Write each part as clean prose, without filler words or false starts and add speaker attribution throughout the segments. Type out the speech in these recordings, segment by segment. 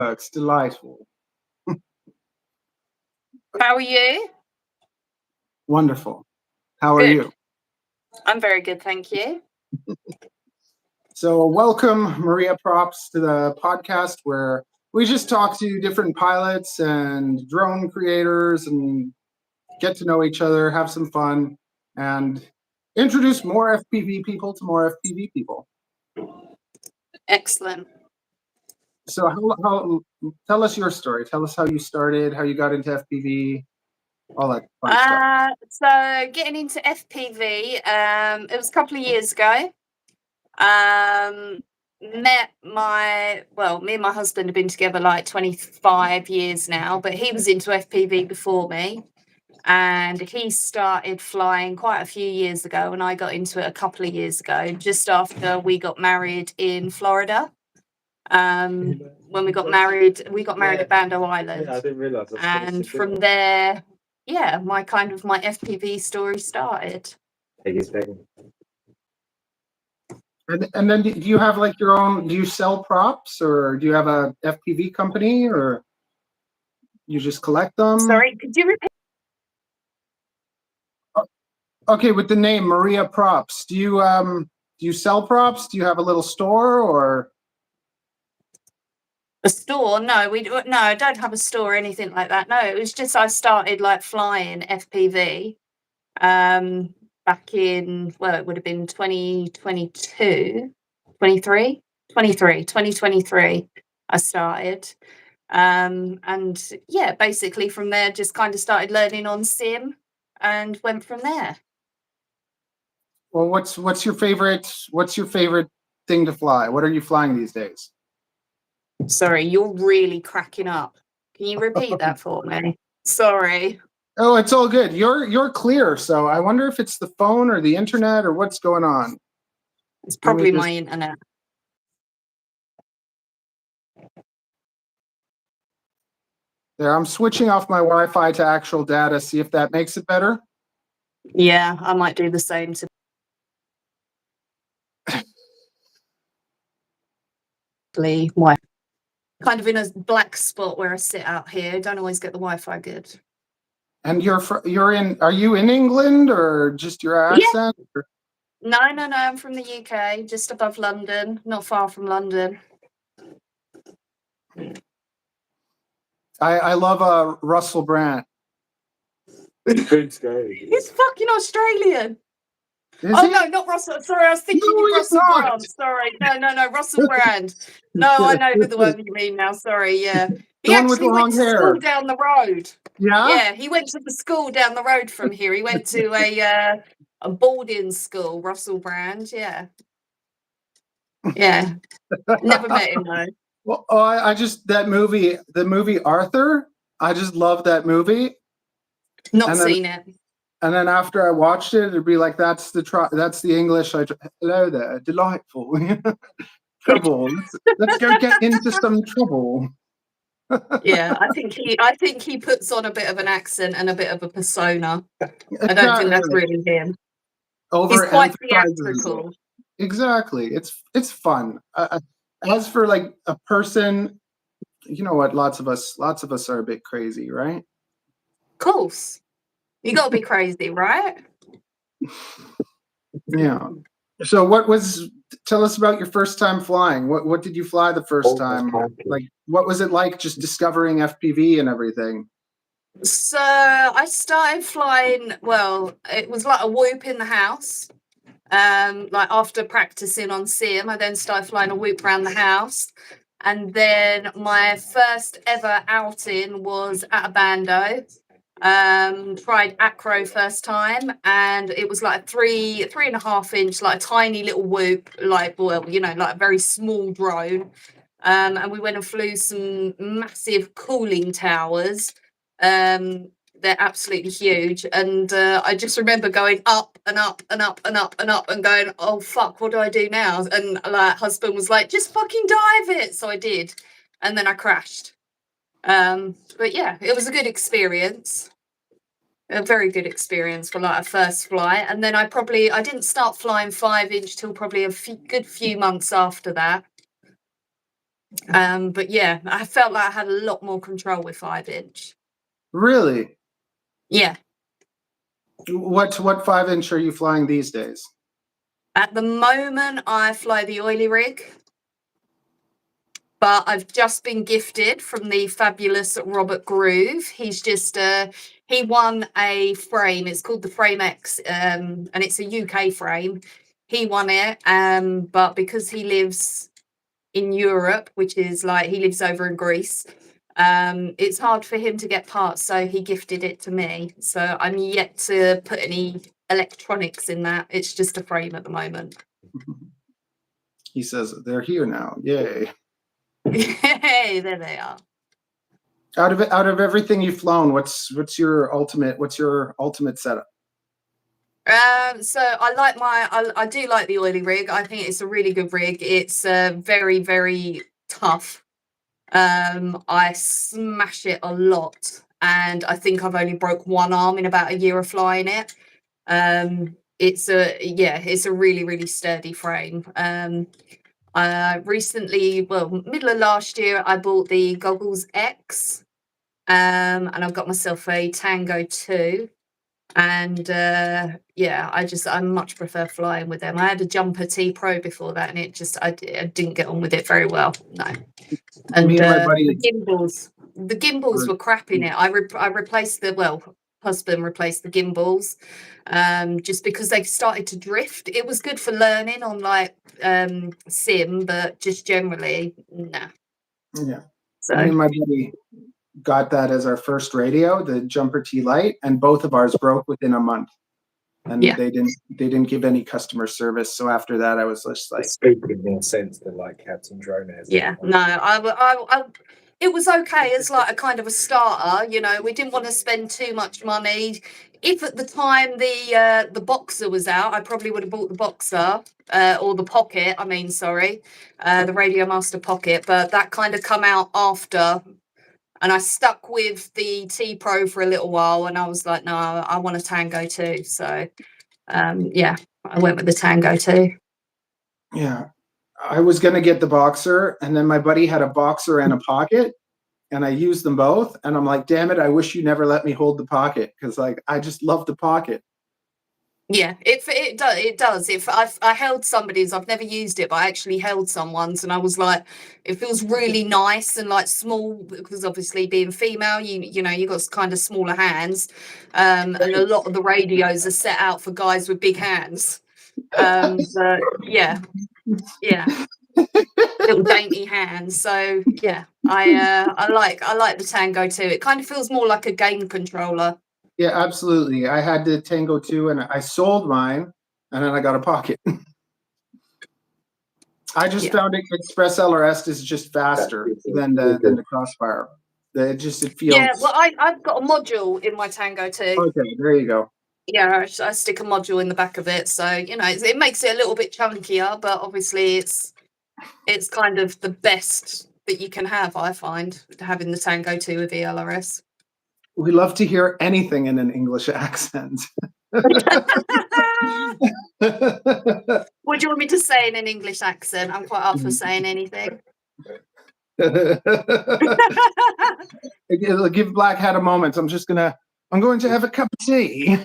Speaker 1: It's delightful.
Speaker 2: How are you?
Speaker 1: Wonderful. How are
Speaker 2: Good.
Speaker 1: you?
Speaker 2: I'm very good, thank you.
Speaker 1: So welcome, Maria Props, to the podcast where we just talk to different pilots and drone creators and get to know each other, have some fun, and introduce more FPV people to more FPV people.
Speaker 2: Excellent.
Speaker 1: So tell us your story. Tell us how you started, how you got into FPV, all that fun stuff.
Speaker 2: So getting into FPV, it was a couple of years ago. Me and my husband have been together like 25 years now, but he was into FPV before me, and he started flying quite a few years ago, and I got into it a couple of years ago, just after we got married in Florida. When we got married at Bando Island.
Speaker 3: Yeah, I didn't realise.
Speaker 2: And from there, my FPV story started.
Speaker 1: And then do you have like your own, do you sell props, or do you have a FPV company, or you just collect them?
Speaker 2: Sorry, could you repeat?
Speaker 1: Okay, with the name Maria Props, do you sell props? Do you have a little store, or?
Speaker 2: A store? No, I don't have a store or anything like that. No, it was just I started like flying FPV back in, well, it would have been 2023 I started. And yeah, basically from there just kind of started learning on sim and went from there.
Speaker 1: Well, what's your favorite thing to fly? What are you flying these days?
Speaker 2: Sorry, you're really cracking up. Can you repeat that for me? Sorry.
Speaker 1: Oh, it's all good. You're clear. So I wonder if it's the phone or the internet or what's going on.
Speaker 2: It's probably my internet.
Speaker 1: There, I'm switching off my Wi-Fi to actual data. See if that makes it better.
Speaker 2: Yeah, I might do the same to Wi. Kind of in a black spot where I sit out here. Don't always get the Wi-Fi good.
Speaker 1: And are you in England, or just your accent?
Speaker 2: Yeah. No, I'm from the UK, just above London, not far from London.
Speaker 1: I love Russell Brand.
Speaker 2: He's fucking Australian.
Speaker 1: Is he?
Speaker 2: No, not Russell. Sorry, I was thinking of Russell Brand. Sorry, no, Russell Brand. No, I know who the one you mean now. Sorry, yeah. He actually went to school down the road.
Speaker 1: Yeah?
Speaker 2: Yeah, he went to the school down the road from here. He went to a boarding school, Russell Brand, yeah. Yeah. Never met him though.
Speaker 1: Well, I just, the movie Arthur, I just love that movie.
Speaker 2: Not seen it.
Speaker 1: And then after I watched it, it'd be like, that's the English. Hello there, delightful. Trouble. Let's go get into some trouble.
Speaker 2: Yeah, I think he puts on a bit of an accent and a bit of a persona. I don't think that's really him. He's quite theatrical.
Speaker 1: Exactly. It's fun. As for like a person, you know what? Lots of us are a bit crazy, right?
Speaker 2: Of course. You gotta be crazy, right?
Speaker 1: Yeah. So tell us about your first time flying. What did you fly the first time? Like, what was it like just discovering FPV and everything?
Speaker 2: So I started flying, well, it was like a whoop in the house. Like after practicing on sim, I then started flying a whoop around the house. And then my first ever outing was at a bando. Tried acro first time, and it was like 3.5 inch, like a tiny little whoop, like, well, like a very small drone. And we went and flew some massive cooling towers. They're absolutely huge, and I just remember going up and up and up and up and up and going, oh fuck, what do I do now? And like husband was like, just fucking dive it. So I did, and then I crashed. But yeah, it was a good experience. A very good experience for like a first flight. And then I didn't start flying 5 inch till probably a good few months after that. But yeah, I felt like I had a lot more control with 5-inch.
Speaker 1: Really?
Speaker 2: Yeah.
Speaker 1: What 5-inch are you flying these days?
Speaker 2: At the moment, I fly the oily rig, but I've just been gifted from the fabulous Robert Groove. He's just he won a frame. It's called the Frame X, and it's a UK frame. He won it, but because he lives in Europe, which is like he lives over in Greece, it's hard for him to get parts, so he gifted it to me. So I'm yet to put any electronics in that. It's just a frame at the moment.
Speaker 1: He says they're here now. Yay.
Speaker 2: Hey, there they are.
Speaker 1: Out of everything you've flown, what's your ultimate setup?
Speaker 2: So I do like the oily rig. I think it's a really good rig. It's very, very tough. I smash it a lot, and I think I've only broke one arm in about a year of flying it. It's a really, really sturdy frame. Recently, middle of last year, I bought the Goggles X, and I've got myself a Tango 2. And I much prefer flying with them. I had a Jumper T Pro before that, and I didn't get on with it very well. No. And
Speaker 1: Me and my buddy,
Speaker 2: the gimbals were crap in it. I replaced husband replaced the gimbals, just because they started to drift. It was good for learning on like sim, but just generally, nah.
Speaker 1: Yeah.
Speaker 2: So
Speaker 1: me and my buddy got that as our first radio, the Jumper T Lite, and both of ours broke within a month. And
Speaker 2: yeah.
Speaker 1: they didn't give any customer service. So after that, I was just like,
Speaker 3: it's stupid more sense than like Captain Drone has.
Speaker 2: Yeah, no, I it was okay as like a kind of a starter. You know, we didn't want to spend too much money. If at the time the Boxer was out, I probably would have bought the Boxer or the Pocket. I mean, sorry, the Radio Master Pocket. But that kind of come out after, and I stuck with the T Pro for a little while, and I was like, no, I want a Tango 2. So, yeah, I went with the Tango 2.
Speaker 1: yeah. I was gonna get the Boxer, and then my buddy had a Boxer and a Pocket, and I used them both. And I'm like, damn it, I wish you never let me hold the Pocket, because like I just love the Pocket.
Speaker 2: Yeah, it does. If I held somebody's, I've never used it, but I actually held someone's, and I was like, it feels really nice and like small, because obviously being female, you know you got kind of smaller hands, and a lot of the radios are set out for guys with big hands. But yeah, little dainty hands. So yeah, I like the Tango 2. It kind of feels more like a game controller.
Speaker 1: Yeah, absolutely. I had the Tango 2, and I sold mine, and then I got a Pocket. I just found Express ELRS is just faster than the Crossfire. It feels.
Speaker 2: Yeah, well, I've got a module in my Tango 2.
Speaker 1: Okay, there you go.
Speaker 2: Yeah, I stick a module in the back of it, so you know it makes it a little bit chunkier, but obviously it's kind of the best that you can have. I find having the Tango 2 with ELRS.
Speaker 1: We love to hear anything in an English accent.
Speaker 2: What do you want me to say in an English accent? I'm quite up for saying anything.
Speaker 1: Give Black Hat a moment. I'm going to have a cup of tea.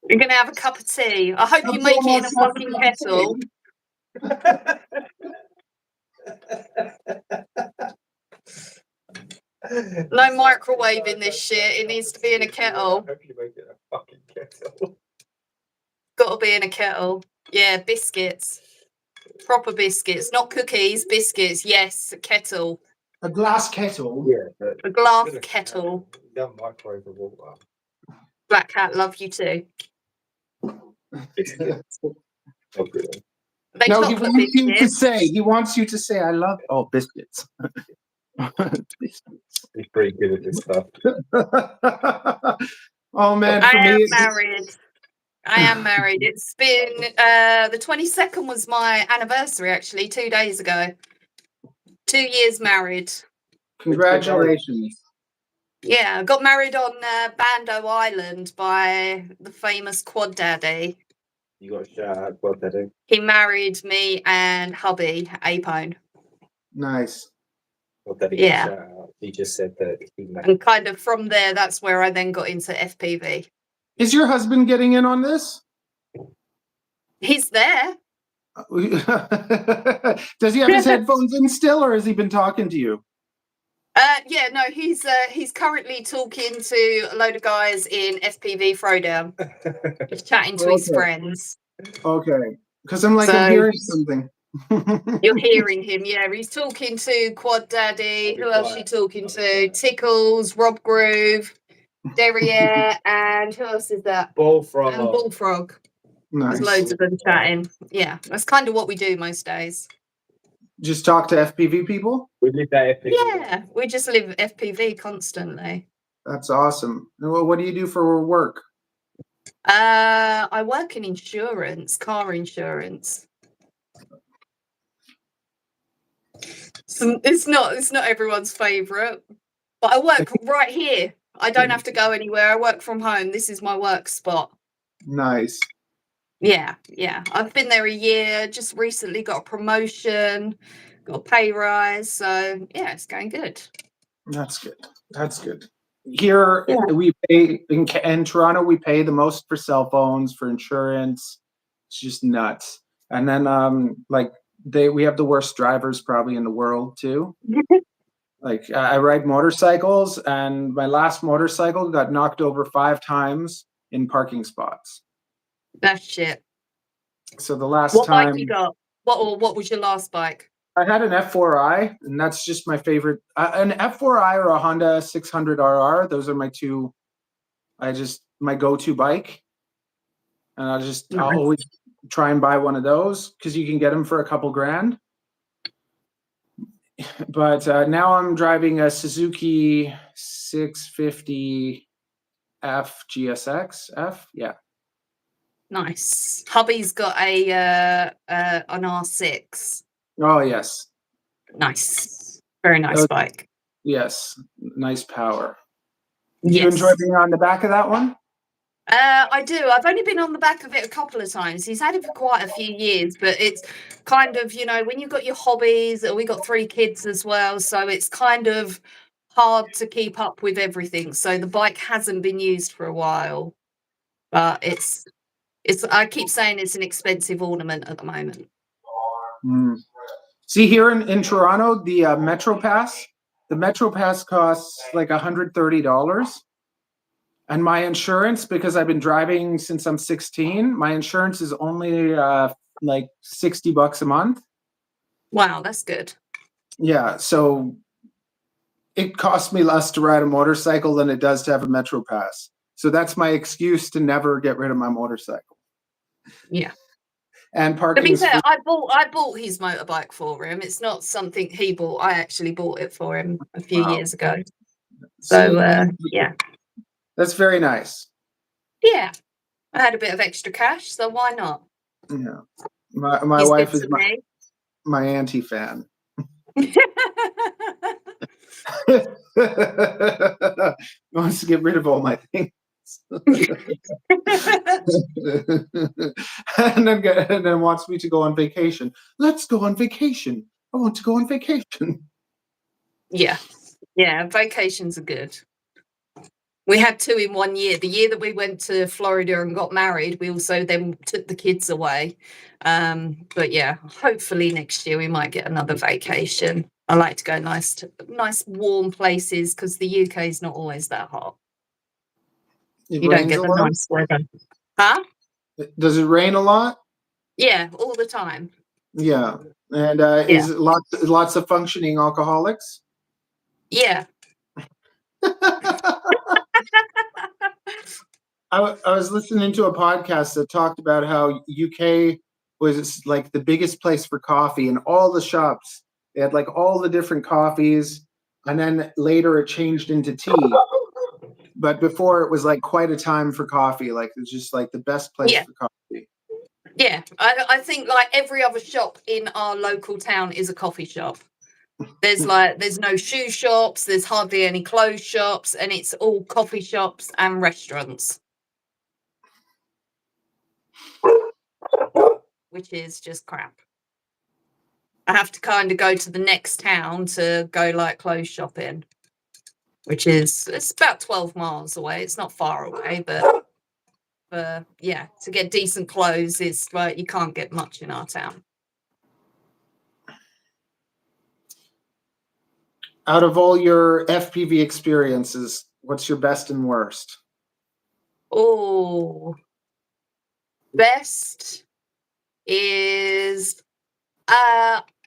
Speaker 2: You're gonna have a cup of tea. I hope you make it in a fucking kettle. No microwaving this shit. It needs to be in a kettle.
Speaker 3: I hope you make it a fucking kettle.
Speaker 2: Got to be in a kettle. Yeah, biscuits. Proper biscuits, not cookies, biscuits. Yes, a kettle.
Speaker 1: A glass kettle.
Speaker 3: Yeah, but
Speaker 2: A glass kettle.
Speaker 3: Don't microwave the water.
Speaker 2: Black Cat, love you too.
Speaker 3: Biscuits. Oh, good.
Speaker 1: No, he wants you to say, I love biscuits. Biscuits.
Speaker 3: He's pretty good at this stuff.
Speaker 1: Oh man,
Speaker 2: I am married. It's been the 22nd was my anniversary, actually, 2 days ago. 2 years married.
Speaker 1: Congratulations.
Speaker 2: Yeah, I got married on Bando Island by the famous Quad Daddy.
Speaker 3: You got a shout out Quad Daddy.
Speaker 2: He married me and hubby, Apone.
Speaker 1: Nice.
Speaker 3: Or did he
Speaker 2: Yeah.
Speaker 3: get a shout out? He just said that he made
Speaker 2: And kind of from there, that's where I then got into FPV.
Speaker 1: Is your husband getting in on this?
Speaker 2: He's there.
Speaker 1: Does he have his headphones in still, or has he been talking to you?
Speaker 2: Yeah, no, he's currently talking to a load of guys in FPV Throwdown, just chatting to his
Speaker 1: Okay.
Speaker 2: friends.
Speaker 1: Okay, because I'm
Speaker 2: So-
Speaker 1: hearing something.
Speaker 2: You're hearing him, yeah. He's talking to Quad Daddy. Who else you talking to? Tickles, Rob Groove, Derriere, and who else is that? And
Speaker 3: Bullfrog.
Speaker 2: Bullfrog.
Speaker 1: Nice.
Speaker 2: There's loads of them chatting. Yeah, that's kind of what we do most days.
Speaker 1: Just talk to FPV people.
Speaker 3: We live that FPV.
Speaker 2: Yeah, we just live FPV constantly.
Speaker 1: That's awesome. And what do you do for work?
Speaker 2: I work in insurance, car insurance. So it's not everyone's favourite, but I work right here. I don't have to go anywhere. I work from home. This is my work spot.
Speaker 1: Nice.
Speaker 2: Yeah. I've been there a year. Just recently got a promotion, got a pay rise. So yeah, it's going good.
Speaker 1: That's good. That's good. Here
Speaker 2: Yeah.
Speaker 1: we pay in Toronto. We pay the most for cell phones, for insurance. It's just nuts. And then we have the worst drivers probably in the world too. Like I ride motorcycles, and my last motorcycle got knocked over 5 times in parking spots.
Speaker 2: That's shit.
Speaker 1: So the last
Speaker 2: What
Speaker 1: time
Speaker 2: bike you got? What was your last bike?
Speaker 1: I had an F4i, and that's just my favorite. An F4i or a Honda 600RR. Those are my two. My go-to bike, and I'll always try and buy one of those because you can get them for a couple grand. But now I'm driving a Suzuki 650 F GSX F. Yeah.
Speaker 2: Nice. Hubby's got an R6.
Speaker 1: Oh yes.
Speaker 2: Nice. Very nice bike.
Speaker 1: Yes. Nice power. Do you
Speaker 2: Yes.
Speaker 1: enjoy being on the back of that one?
Speaker 2: I do. I've only been on the back of it a couple of times. He's had it for quite a few years, but it's kind of, when you've got your hobbies, we got 3 kids as well, so it's kind of hard to keep up with everything. So the bike hasn't been used for a while, but it's I keep saying it's an expensive ornament at the moment.
Speaker 1: See, here in Toronto, the Metro Pass costs like $130. And my insurance, because I've been driving since I'm 16, my insurance is only like $60 a month.
Speaker 2: Wow, that's good.
Speaker 1: Yeah, so it costs me less to ride a motorcycle than it does to have a Metro Pass. So that's my excuse to never get rid of my motorcycle.
Speaker 2: Yeah.
Speaker 1: And
Speaker 2: To
Speaker 1: parking.
Speaker 2: be fair, I bought his motorbike for him. It's not something he bought. I actually bought it for him a few years ago. So yeah.
Speaker 1: That's very nice.
Speaker 2: Yeah. I had a bit of extra cash, so why not?
Speaker 1: Yeah. My
Speaker 2: He's
Speaker 1: wife
Speaker 2: good
Speaker 1: is
Speaker 2: to me.
Speaker 1: my anti-fan. Wants to get rid of all my things. and then wants me to go on vacation. Let's go on vacation. I want to go on vacation.
Speaker 2: Yeah. Vacations are good. We had 2 in 1 year. The year that we went to Florida and got married, we also then took the kids away. But yeah, hopefully next year we might get another vacation. I like to go nice warm places because the UK is not always that hot. You don't get the nice weather. Huh?
Speaker 1: Does it rain a lot?
Speaker 2: Yeah, all the time.
Speaker 1: Yeah. And is it lots of functioning alcoholics?
Speaker 2: Yeah.
Speaker 1: I was listening to a podcast that talked about how UK was like the biggest place for coffee, and all the shops, they had like all the different coffees, and then later it changed into tea. But before it was like quite a time for coffee. Like it's just like the best place for coffee.
Speaker 2: Yeah, I think like every other shop in our local town is a coffee shop. There's no shoe shops, there's hardly any clothes shops, and it's all coffee shops and restaurants. Which is just crap. I have to kind of go to the next town to go like clothes shopping, which is it's about 12 miles away. It's not far away, but yeah, to get decent clothes is like you can't get much in our town.
Speaker 1: Out of all your FPV experiences, what's your best and worst?
Speaker 2: Oh, best is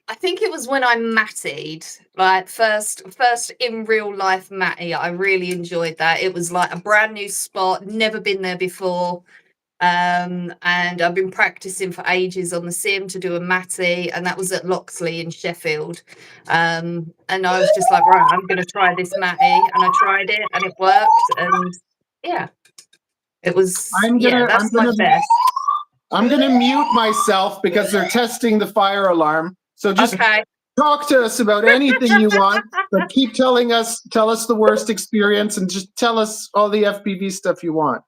Speaker 2: I think it was when I matted, like first in real life matty. I really enjoyed that. It was like a brand new spot, never been there before. And I've been practicing for ages on the sim to do a matty, and that was at Loxley in Sheffield. And I was just like, right, I'm going to try this matty, and I tried it, and it worked, and yeah, it was that's my best.
Speaker 1: I'm gonna mute myself because they're testing the fire alarm. So just
Speaker 2: Okay.
Speaker 1: talk to us about anything you want, but tell us the worst experience, and just tell us all the FPV stuff you want.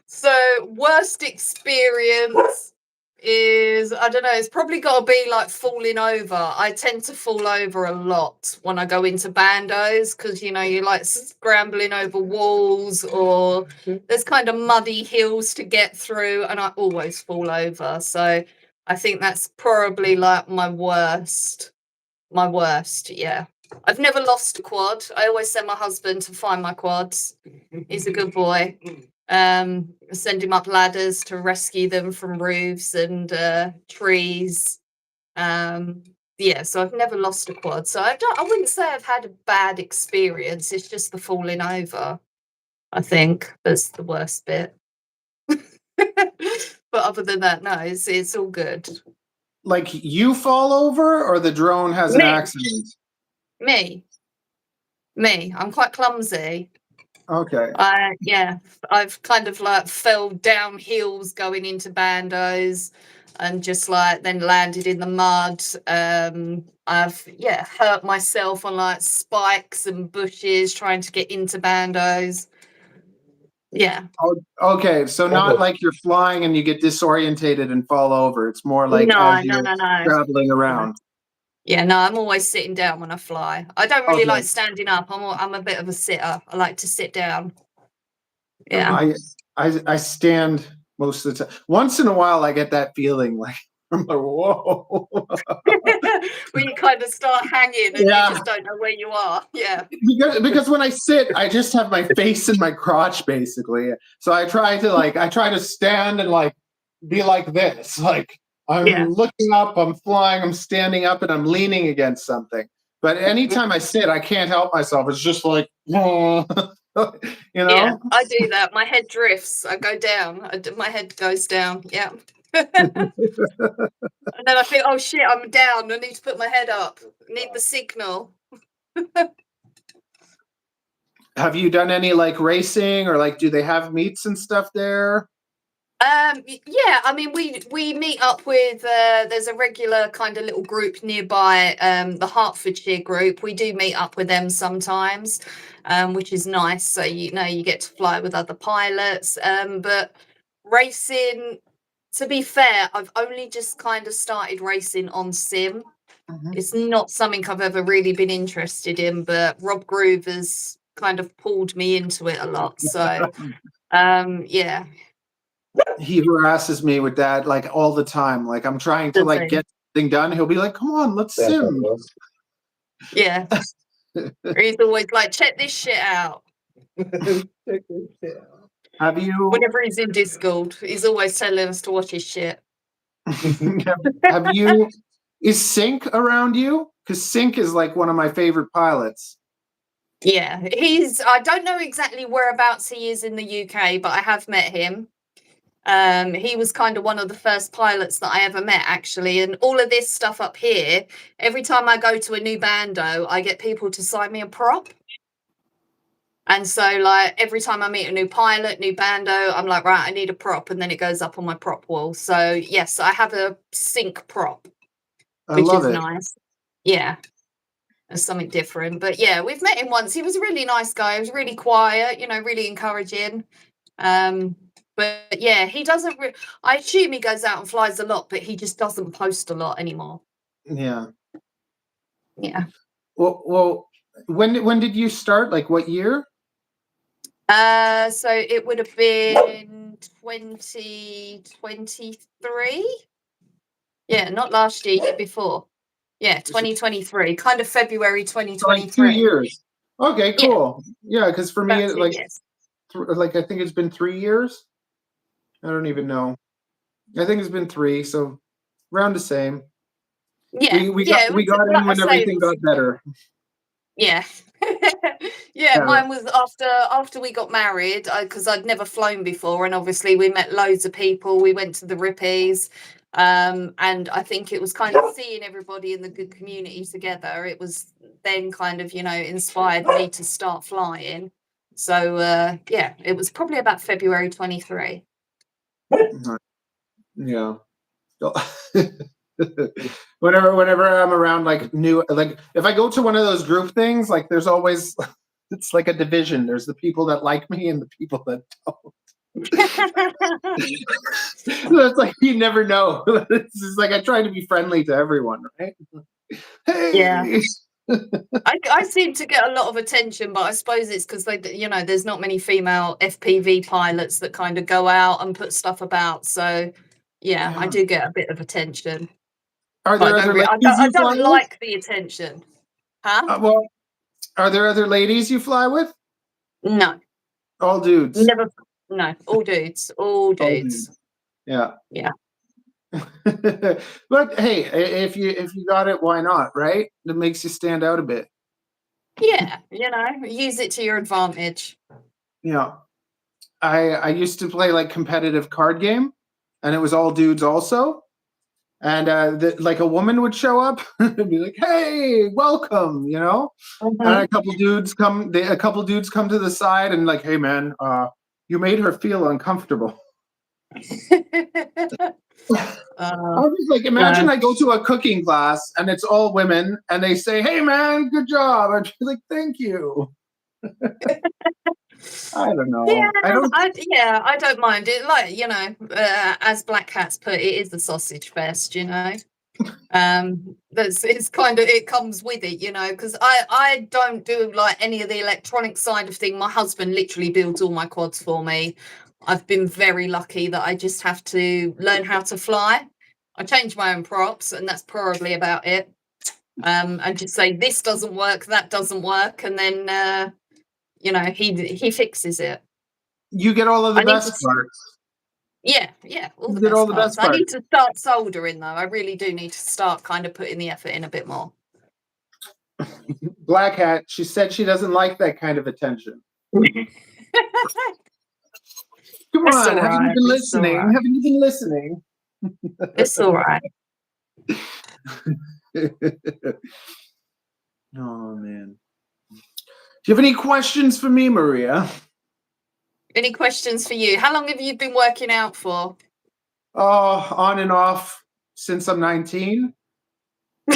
Speaker 2: So worst experience is, I don't know, it's probably got to be like falling over. I tend to fall over a lot when I go into bandos because, you know, you're like scrambling over walls or there's kind of muddy hills to get through and I always fall over. So I think that's probably like my worst, yeah. I've never lost a quad. I always send my husband to find my quads. He's a good boy. Send him up ladders to rescue them from roofs and trees. Yeah, so I've never lost a quad. So I wouldn't say I've had a bad experience. It's just the falling over. I think that's the worst bit. But other than that, no, it's all good.
Speaker 1: Like you fall over, or the drone has an accident?
Speaker 2: Me. I'm quite clumsy.
Speaker 1: Okay.
Speaker 2: Yeah, I've kind of like fell down hills going into bandos and just like then landed in the mud. I've hurt myself on like spikes and bushes trying to get into bandos. Yeah.
Speaker 1: Oh, okay, so not like you're flying and you get disorientated and fall over. It's more like as you're traveling around.
Speaker 2: Yeah, no, I'm always sitting down when I fly. I don't really like standing up. I'm a bit of a sitter. I like to sit down. Yeah.
Speaker 1: I stand most of the time. Once in a while, I get that feeling like I'm like, whoa.
Speaker 2: Where you kind of start hanging and you just don't know where you are. Yeah.
Speaker 1: Because when I sit, I just have my face in my crotch, basically. So I try to stand and like be like this. Like I'm looking up, I'm flying, I'm standing up, and I'm leaning against something. But anytime I sit, I can't help myself. It's just like, you know?
Speaker 2: Yeah, I do that. My head drifts. I go down. My head goes down. Yeah. And then I think, oh shit, I'm down. I need to put my head up. I need the signal.
Speaker 1: Have you done any like racing or like do they have meets and stuff there?
Speaker 2: Yeah, I mean we meet up with there's a regular kind of little group nearby, the Hertfordshire group. We do meet up with them sometimes, which is nice. So you know you get to fly with other pilots. But racing, to be fair, I've only just kind of started racing on sim. It's not something I've ever really been interested in, but Rob Groove has kind of pulled me into it a lot. So yeah.
Speaker 1: He harasses me with that like all the time. Like I'm trying to like get something done. He'll be like, "Come on, let's sim."
Speaker 2: Yeah. He's always like, "Check this shit out."
Speaker 1: Have you?
Speaker 2: Whenever he's in Discord, he's always telling us to watch his shit.
Speaker 1: Have you? Is Sync around you? Because Sync is like one of my favorite pilots.
Speaker 2: Yeah, I don't know exactly whereabouts he is in the UK, but I have met him. He was kind of one of the first pilots that I ever met, actually. And all of this stuff up here, every time I go to a new bando, I get people to sign me a prop. And so, like, every time I meet a new pilot, new bando, I'm like, right, I need a prop. And then it goes up on my prop wall. So, yes, I have a Sync prop, which is nice. Yeah. As something different. But yeah, we've met him once. He was a really nice guy. He was really quiet, you know, really encouraging. But yeah, he doesn't. I assume he goes out and flies a lot, but he just doesn't post a lot anymore.
Speaker 1: Yeah.
Speaker 2: Yeah.
Speaker 1: Well, when did you start? Like what year?
Speaker 2: So it would have been 2023. Yeah, not last year, year before. Yeah, 2023, kind of February
Speaker 1: So like 2
Speaker 2: 2023.
Speaker 1: years. Okay,
Speaker 2: Yeah,
Speaker 1: cool. Yeah, because for me,
Speaker 2: about 2 years.
Speaker 1: like I think it's been 3 years. I don't even know. I think it's been three, so around the same.
Speaker 2: Yeah, yeah. It
Speaker 1: We
Speaker 2: was,
Speaker 1: got
Speaker 2: like
Speaker 1: in
Speaker 2: I
Speaker 1: when
Speaker 2: say, it
Speaker 1: everything
Speaker 2: was,
Speaker 1: got better.
Speaker 2: yeah. Yeah,
Speaker 1: Yeah.
Speaker 2: mine was after we got married, because I'd never flown before, and obviously we met loads of people. We went to the Rippies, and I think it was kind of seeing everybody in the good community together. It was then kind of, inspired me to start flying. So yeah, it was probably about February 23.
Speaker 1: Yeah. Whenever I'm around like new, like if I go to one of those group things, like there's always it's like a division. There's the people that like me and the people that don't. So it's like you never know. It's just like I try to be friendly to everyone, right?
Speaker 2: Yeah.
Speaker 1: Hey.
Speaker 2: I seem to get a lot of attention, but I suppose it's because there's not many female FPV pilots that kind of go out and put stuff about. So yeah, I
Speaker 1: Yeah.
Speaker 2: do get a bit of attention.
Speaker 1: Are
Speaker 2: But
Speaker 1: there
Speaker 2: I don't,
Speaker 1: other
Speaker 2: re-
Speaker 1: ladies
Speaker 2: I
Speaker 1: you fly
Speaker 2: don't
Speaker 1: with?
Speaker 2: like the attention. Huh?
Speaker 1: Well, are there other ladies you fly with?
Speaker 2: No,
Speaker 1: All dudes.
Speaker 2: never. No, all dudes. All
Speaker 1: All
Speaker 2: dudes.
Speaker 1: dudes. Yeah.
Speaker 2: Yeah.
Speaker 1: But hey, if you got it, why not, right? It makes you stand out a bit.
Speaker 2: Yeah, use it to your advantage.
Speaker 1: Yeah. I used to play like competitive card game, and it was all dudes also. And like a woman would show up and be like, "Hey, welcome," And a couple dudes come. A couple dudes come to the side and like, "Hey, man, you made her feel uncomfortable." I was just like, imagine I go to a cooking class and it's all women, and they say, "Hey, man, good job." I'd be like, "Thank you." I don't know.
Speaker 2: Yeah,
Speaker 1: I don't.
Speaker 2: I don't mind it. Like, as Black Hats put, it is the sausage fest, it's kind of, it comes with it, because I don't do like any of the electronic side of thing. My husband literally builds all my quads for me. I've been very lucky that I just have to learn how to fly. I change my own props, and that's probably about it. And just say this doesn't work, that doesn't work, and then he fixes it.
Speaker 1: You get all of the
Speaker 2: I need
Speaker 1: best
Speaker 2: to.
Speaker 1: parts.
Speaker 2: Yeah, all
Speaker 1: You
Speaker 2: the
Speaker 1: get all
Speaker 2: best
Speaker 1: the
Speaker 2: parts.
Speaker 1: best
Speaker 2: I need
Speaker 1: parts.
Speaker 2: to start soldering though. I really do need to start kind of putting the effort in a bit more.
Speaker 1: Black Hat. She said she doesn't like that kind of attention. Come
Speaker 2: It's
Speaker 1: on,
Speaker 2: all
Speaker 1: haven't you
Speaker 2: right.
Speaker 1: been
Speaker 2: It's all
Speaker 1: listening?
Speaker 2: right.
Speaker 1: Haven't you been listening?
Speaker 2: It's all right.
Speaker 1: Oh man. Do you have any questions for me, Maria?
Speaker 2: Any questions for you? How long have you been working out for?
Speaker 1: Oh, on and off since I'm 19.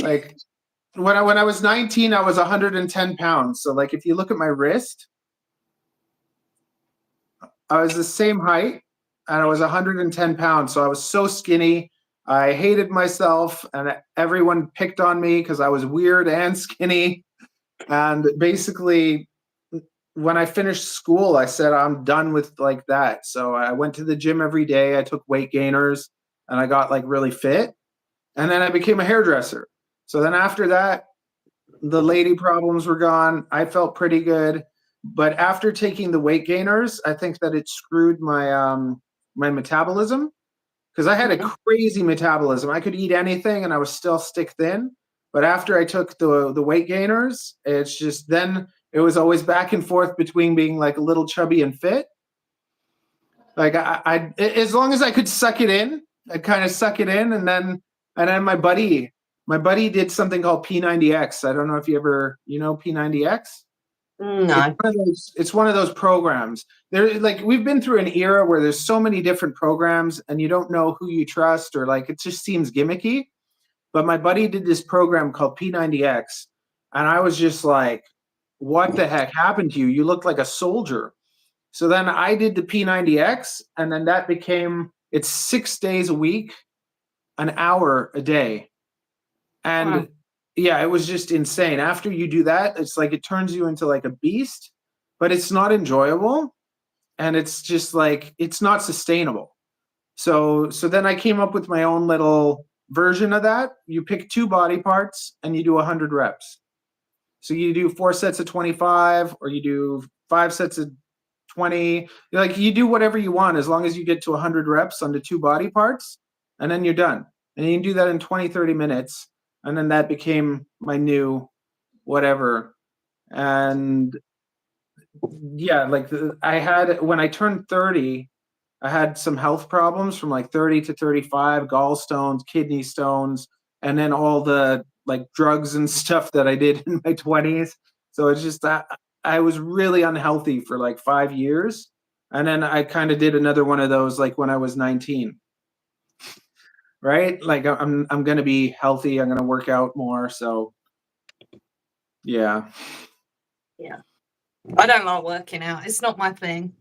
Speaker 1: Like when I was 19, I was 110 pounds. So like if you look at my wrist, I was the same height and I was 110 pounds. So I was so skinny. I hated myself and everyone picked on me because I was weird and skinny. And basically, when I finished school, I said, I'm done with like that. So I went to the gym every day. I took weight gainers and I got like really fit. And then I became a hairdresser. So then after that, the lady problems were gone. I felt pretty good. But after taking the weight gainers, I think that it screwed my metabolism because I had a crazy metabolism. I could eat anything and I was still stick thin. But after I took the weight gainers, it's just then it was always back and forth between being like a little chubby and fit. Like I as long as I could suck it in, I kind of suck it in, and then my buddy did something called P90X. I don't know if you know P90X.
Speaker 2: No.
Speaker 1: It's one of those programs. There, like we've been through an era where there's so many different programs, and you don't know who you trust, or like it just seems gimmicky. But my buddy did this program called P90X, and I was just like, "What the heck happened to you? You looked like a soldier." So then I did the P90X, and then that became, it's 6 days a week, an hour a day. And
Speaker 2: Wow.
Speaker 1: yeah, it was just insane. After you do that, it's like it turns you into like a beast, but it's not enjoyable. And it's just like, it's not sustainable. So then I came up with my own little version of that. You pick 2 body parts and you do 100 reps. So you do 4 sets of 25, or you do 5 sets of 20. Like, you do whatever you want as long as you get to 100 reps on the 2 body parts, and then you're done. And you can do that in 20, 30 minutes. And then that became my new whatever. And yeah, like I had, when I turned 30, I had some health problems from like 30 to 35, gallstones, kidney stones, and then all the like drugs and stuff that I did in my 20s. So it's just that I was really unhealthy for like 5 years. And then I kind of did another one of those like when I was 19. Right? Like I'm going to be healthy, I'm going to work out more, so yeah.
Speaker 2: Yeah. I don't like working out. It's not my thing.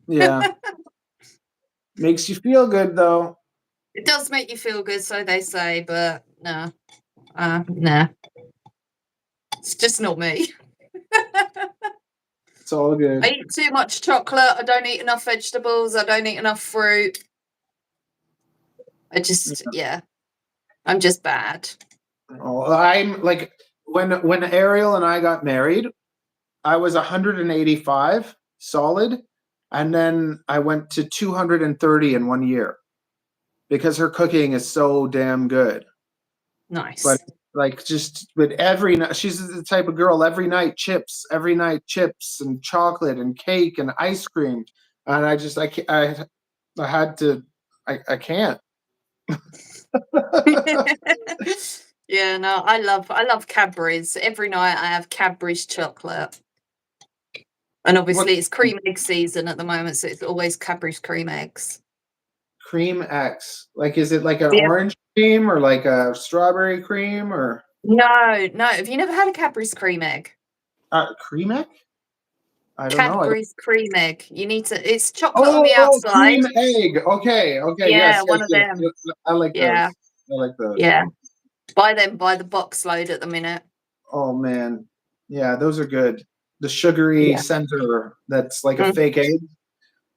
Speaker 1: Yeah. Makes you feel good though.
Speaker 2: It does make you feel good, so they say, but no. Nah. It's just not me.
Speaker 1: It's all good.
Speaker 2: I eat too much chocolate. I don't eat enough vegetables. I don't eat enough fruit. I just, yeah. I'm just bad.
Speaker 1: Oh, I'm like, when Ariel and I got married, I was 185 solid, and then I went to 230 in 1 year because her cooking is so damn good.
Speaker 2: Nice.
Speaker 1: But like, just with every night, she's the type of girl, every night chips and chocolate and cake and ice cream, and I just I had to, I can't.
Speaker 2: Yeah, no, I love Cadbury's. Every night I have Cadbury's chocolate. And obviously
Speaker 1: What
Speaker 2: it's cream egg season at the moment, so it's always Cadbury's cream eggs.
Speaker 1: cream X? Like, is it like an
Speaker 2: Yeah.
Speaker 1: orange cream or like a strawberry cream or
Speaker 2: No. Have you never had a Cadbury's cream egg?
Speaker 1: cream egg? I don't know.
Speaker 2: Cadbury's cream egg. You need to. It's chocolate on the outside.
Speaker 1: Cream egg. Okay.
Speaker 2: Yeah,
Speaker 1: Yes,
Speaker 2: one of them.
Speaker 1: yes. I like
Speaker 2: Yeah,
Speaker 1: those. I like those.
Speaker 2: yeah. Buy them by the box load at the minute.
Speaker 1: Oh man. Yeah, those are good. The sugary
Speaker 2: Yeah.
Speaker 1: center that's like a
Speaker 2: Mm.
Speaker 1: fake egg.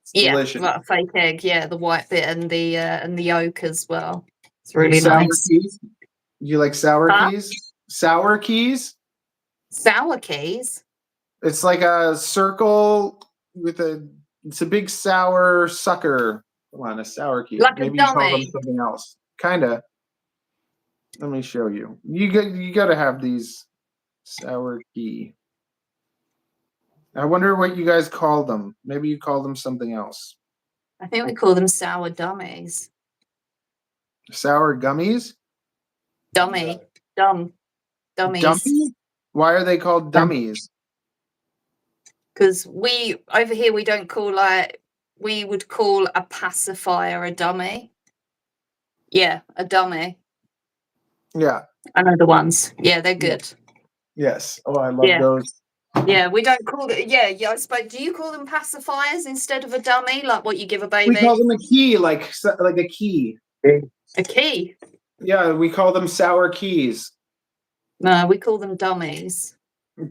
Speaker 1: It's
Speaker 2: Yeah,
Speaker 1: delicious.
Speaker 2: like a fake egg. Yeah, the white bit and the yolk as well. It's really
Speaker 1: Sour
Speaker 2: nice.
Speaker 1: keys. You like sour
Speaker 2: Huh?
Speaker 1: keys? Sour keys?
Speaker 2: Sour keys.
Speaker 1: It's like a circle with it's a big sour sucker. Come on, a sour key.
Speaker 2: Like a
Speaker 1: Maybe you call them
Speaker 2: dummy.
Speaker 1: something else. Kinda. Let me show you. You gotta have these sour key. I wonder what you guys call them. Maybe you call them something else.
Speaker 2: I think we call them sour dummies.
Speaker 1: Sour gummies?
Speaker 2: Dummies.
Speaker 1: Dummy? Why are they called dummies?
Speaker 2: Because we over here we don't call we would call a pacifier a dummy. Yeah, a dummy.
Speaker 1: Yeah.
Speaker 2: I know the ones. Yeah, they're good.
Speaker 1: Yes. Oh, I love
Speaker 2: Yeah.
Speaker 1: those.
Speaker 2: Yeah, we don't call it. Yeah, I suppose. Do you call them pacifiers instead of a dummy, like what you give a baby?
Speaker 1: We call them a key, like a key.
Speaker 2: A key.
Speaker 1: Yeah, we call them sour keys.
Speaker 2: No, we call them dummies.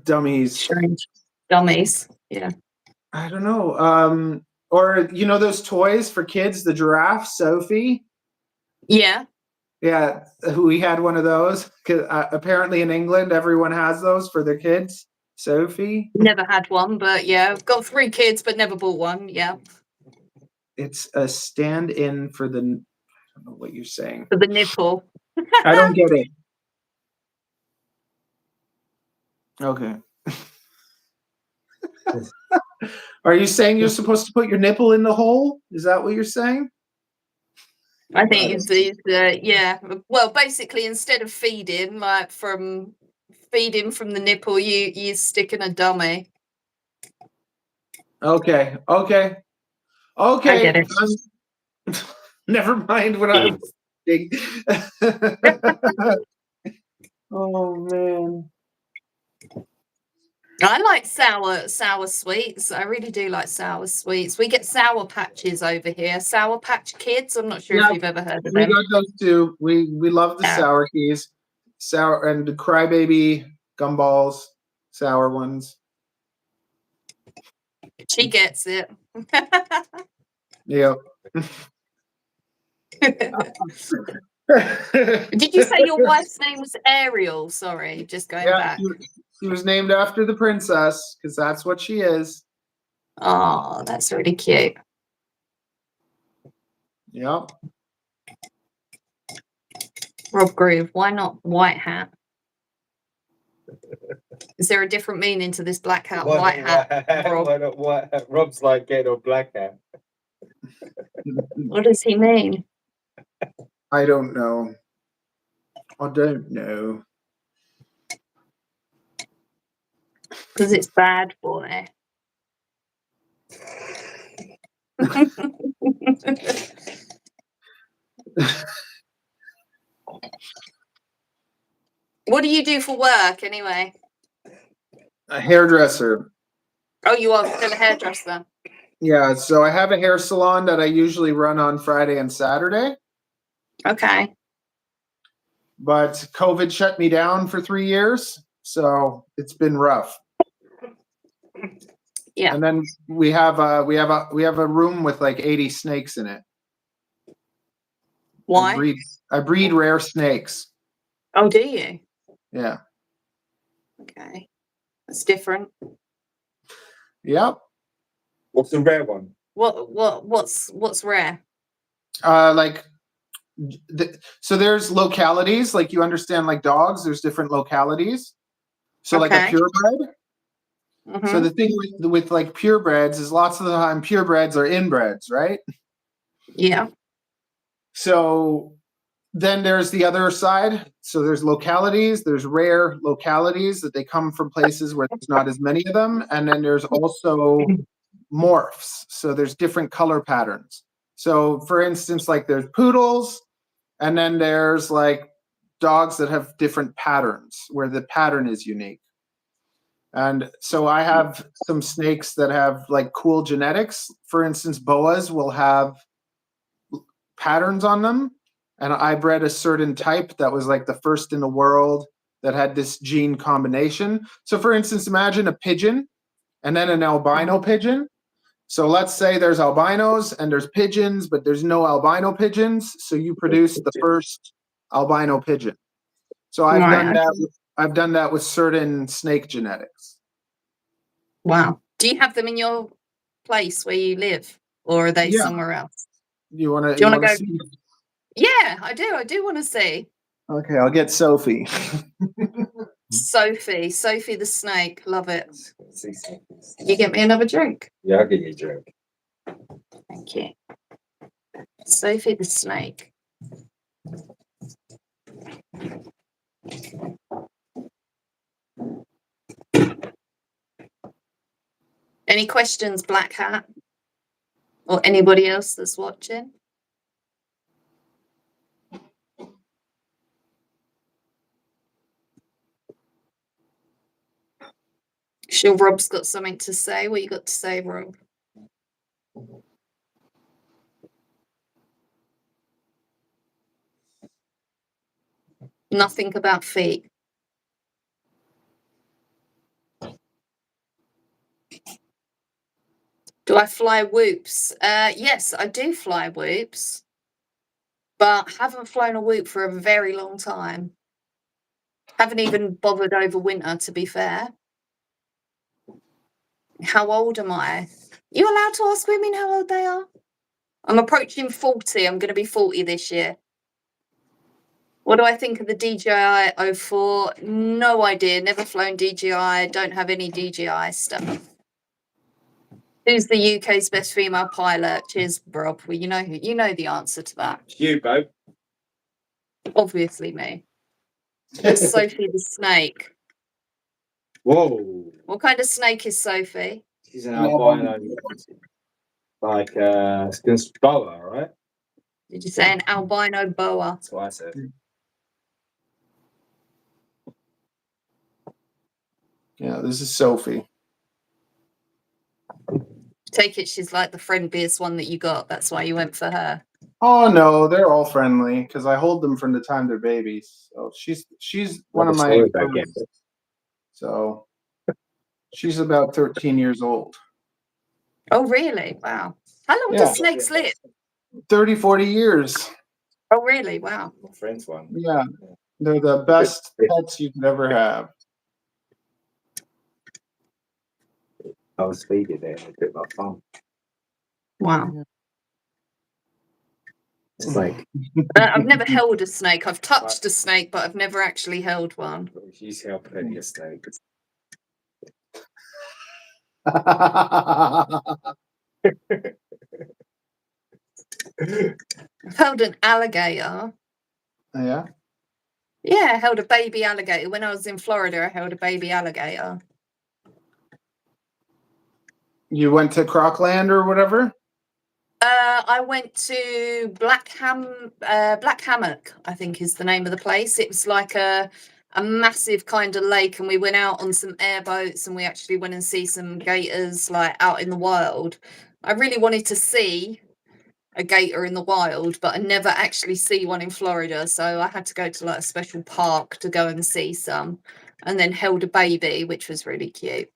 Speaker 1: Dummies.
Speaker 2: Strange. Dummies. Yeah.
Speaker 1: I don't know. Or you know those toys for kids, the giraffe, Sophie?
Speaker 2: Yeah.
Speaker 1: Yeah, we had one of those. 'Cause, apparently in England, everyone has those for their kids. Sophie?
Speaker 2: Never had one, but yeah, I've got 3 kids, but never bought one. Yeah.
Speaker 1: It's a stand-in for the. I don't know what you're saying.
Speaker 2: For the nipple.
Speaker 1: I don't get it. Okay. Are you saying you're supposed to put your nipple in the hole? Is that what you're saying?
Speaker 2: I think it's yeah. Well, basically, instead of feeding from the nipple, you stick in a dummy.
Speaker 1: Okay.
Speaker 2: I get it.
Speaker 1: Never mind what I was thinking. Oh man.
Speaker 2: I like sour sweets. I really do like sour sweets. We get sour patches over here. Sour Patch Kids. I'm not sure if
Speaker 1: Yeah,
Speaker 2: you've ever heard of
Speaker 1: we
Speaker 2: them.
Speaker 1: got those too. We love the
Speaker 2: Yeah.
Speaker 1: sour keys, sour and the crybaby gumballs, sour ones.
Speaker 2: She gets it.
Speaker 1: Yeah.
Speaker 2: Did you say your wife's name was Ariel? Sorry, just going
Speaker 1: Yeah,
Speaker 2: back.
Speaker 1: she was named after the princess because that's what she is.
Speaker 2: Oh, that's really cute.
Speaker 1: Yep.
Speaker 2: Rob Groove, why not white hat? Is there a different meaning to this black hat, white hat? Rob?
Speaker 3: Why not white hat? Rob's like getting a black hat.
Speaker 2: What does he mean?
Speaker 1: I don't know. I don't know.
Speaker 2: Because it's bad boy. What do you do for work anyway?
Speaker 1: A hairdresser.
Speaker 2: Oh, you are still a hairdresser.
Speaker 1: Yeah, so I have a hair salon that I usually run on Friday and Saturday,
Speaker 2: Okay.
Speaker 1: but COVID shut me down for 3 years, so it's been rough.
Speaker 2: Yeah.
Speaker 1: And then we have a room with like 80 snakes in it.
Speaker 2: Why?
Speaker 1: I breed rare snakes.
Speaker 2: Oh, do you?
Speaker 1: Yeah.
Speaker 2: Okay. That's different.
Speaker 1: Yep.
Speaker 3: What's the rare one?
Speaker 2: What's rare?
Speaker 1: So there's localities, like you understand, like dogs, there's different localities. So like a
Speaker 2: Okay.
Speaker 1: purebred.
Speaker 2: Mhm.
Speaker 1: So the thing with like purebreds is lots of the time purebreds are inbreds, right?
Speaker 2: Yeah.
Speaker 1: So then there's the other side. So there's localities, there's rare localities that they come from places where there's not as many of them. And then there's also morphs. So there's different color patterns. So for instance, like there's poodles, and then there's like dogs that have different patterns where the pattern is unique. And so I have some snakes that have like cool genetics. For instance, boas will have patterns on them. And I bred a certain type that was like the first in the world that had this gene combination. So for instance, imagine a pigeon and then an albino pigeon. So let's say there's albinos and there's pigeons, but there's no albino pigeons. So you produce the first albino pigeon. So I've
Speaker 2: Right,
Speaker 1: done that. I've done that with certain snake genetics.
Speaker 2: Wow. Do you have them in your place where you live, or are they
Speaker 1: Yeah.
Speaker 2: somewhere else?
Speaker 1: You want
Speaker 2: Do you
Speaker 1: to
Speaker 2: want to go?
Speaker 1: see?
Speaker 2: Yeah, I do. I do want to see
Speaker 1: Okay, I'll get Sophie.
Speaker 2: Sophie. Sophie the snake. Love it.
Speaker 3: See something.
Speaker 2: You get me another drink.
Speaker 3: Yeah, I'll give you a drink.
Speaker 2: Thank you. Sophie the snake. Any questions, Black Hat? Or anybody else that's watching? Sure, Rob's got something to say. What you got to say, Rob? Nothing about feet. Do I fly whoops? Yes, I do fly whoops, but haven't flown a whoop for a very long time. Haven't even bothered over winter, to be fair. How old am I? You allowed to ask women how old they are? I'm approaching 40. I'm going to be 40 this year. What do I think of the DJI 04? No idea. Never flown DJI. Don't have any DJI stuff. Who's the UK's best female pilot? Cheers, Rob. Well, you know the answer to that.
Speaker 3: You, Bo.
Speaker 2: Obviously me. What's Sophie the snake?
Speaker 3: Whoa.
Speaker 2: What kind of snake is Sophie?
Speaker 3: She's an albino. Like, it's boa, right?
Speaker 2: Did you say an albino boa?
Speaker 3: That's what I said.
Speaker 1: Yeah, this is Sophie.
Speaker 2: Take it she's like the friendliest one that you got. That's why you went for her.
Speaker 1: Oh no, they're all friendly because I hold them from the time they're babies. So she's one of my first, so she's about 13 years old.
Speaker 2: Oh, really? Wow. How long
Speaker 1: Yeah.
Speaker 2: do snakes live?
Speaker 1: 30, 40 years.
Speaker 2: Oh, really? Wow.
Speaker 3: My friend's one.
Speaker 1: Yeah. They're the best pets you could ever have.
Speaker 3: I was feeding it and I took my thumb.
Speaker 2: Wow.
Speaker 3: It's like
Speaker 2: I've never held a snake. I've touched a snake, but I've never actually held one.
Speaker 3: she's helping plenty of snakes.
Speaker 2: I've held an alligator.
Speaker 1: Yeah.
Speaker 2: Yeah, I held a baby alligator. When I was in Florida, I held a baby alligator.
Speaker 1: You went to Crockland or whatever?
Speaker 2: I went to Black Hammock, I think is the name of the place. It was like a massive kind of lake, and we went out on some airboats and we actually went and see some gators like out in the wild. I really wanted to see a gator in the wild, but I never actually see one in Florida, so I had to go to like a special park to go and see some, and then held a baby, which was really cute.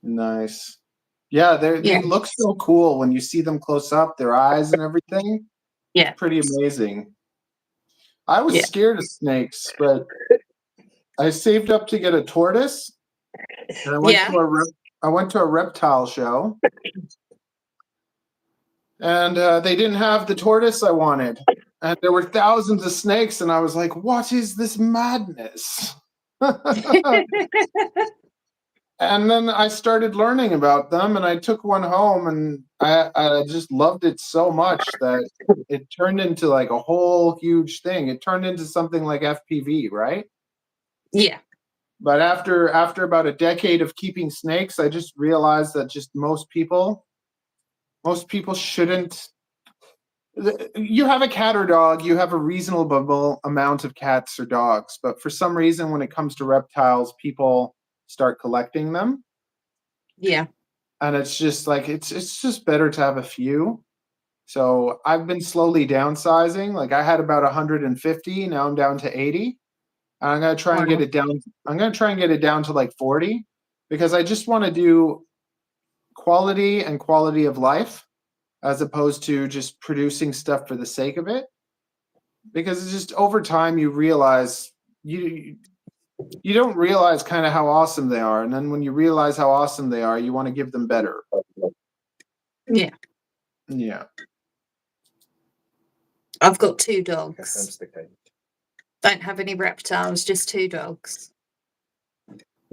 Speaker 1: Nice. Yeah, they look so cool when you see them close up, their eyes and everything.
Speaker 2: Yeah.
Speaker 1: Pretty amazing. I was scared of snakes, but I saved up to get a tortoise. And I went to a reptile show. And they didn't have the tortoise I wanted. And there were thousands of snakes, and I was like, what is this madness? And then I started learning about them, and I took one home, and I just loved it so much that it turned into like a whole huge thing. It turned into something like FPV, right?
Speaker 2: Yeah.
Speaker 1: But after about a decade of keeping snakes, I just realized that just most people shouldn't. You have a cat or dog, you have a reasonable amount of cats or dogs, but for some reason, when it comes to reptiles, people start collecting them.
Speaker 2: Yeah.
Speaker 1: And it's just like it's just better to have a few. So I've been slowly downsizing. Like I had about 150, now I'm down to 80. And I'm gonna try and get it down. I'm gonna try and get it down to like 40 because I just want to do quality and quality of life as opposed to just producing stuff for the sake of it. Because it's just over time you realize you don't realize kind of how awesome they are, and then when you realize how awesome they are, you want to give them better.
Speaker 2: Yeah.
Speaker 1: Yeah.
Speaker 2: I've got 2 dogs. Don't have any reptiles, just 2 dogs.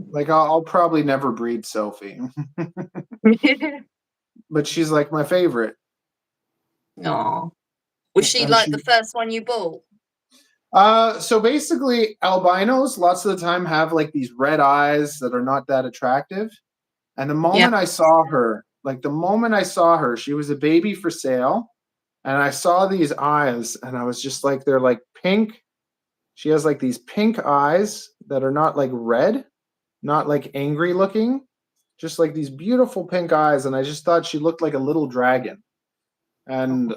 Speaker 1: Like I'll probably never breed Sophie, but she's like my favorite.
Speaker 2: No. Was she
Speaker 1: And
Speaker 2: like the first one you bought?
Speaker 1: So basically, albinos lots of the time have like these red eyes that are not that attractive. And the moment I saw her, she was a baby for sale. And I saw these eyes and I was just like, they're like pink. She has like these pink eyes that are not like red, not like angry looking, just like these beautiful pink eyes. And I just thought she looked like a little dragon. And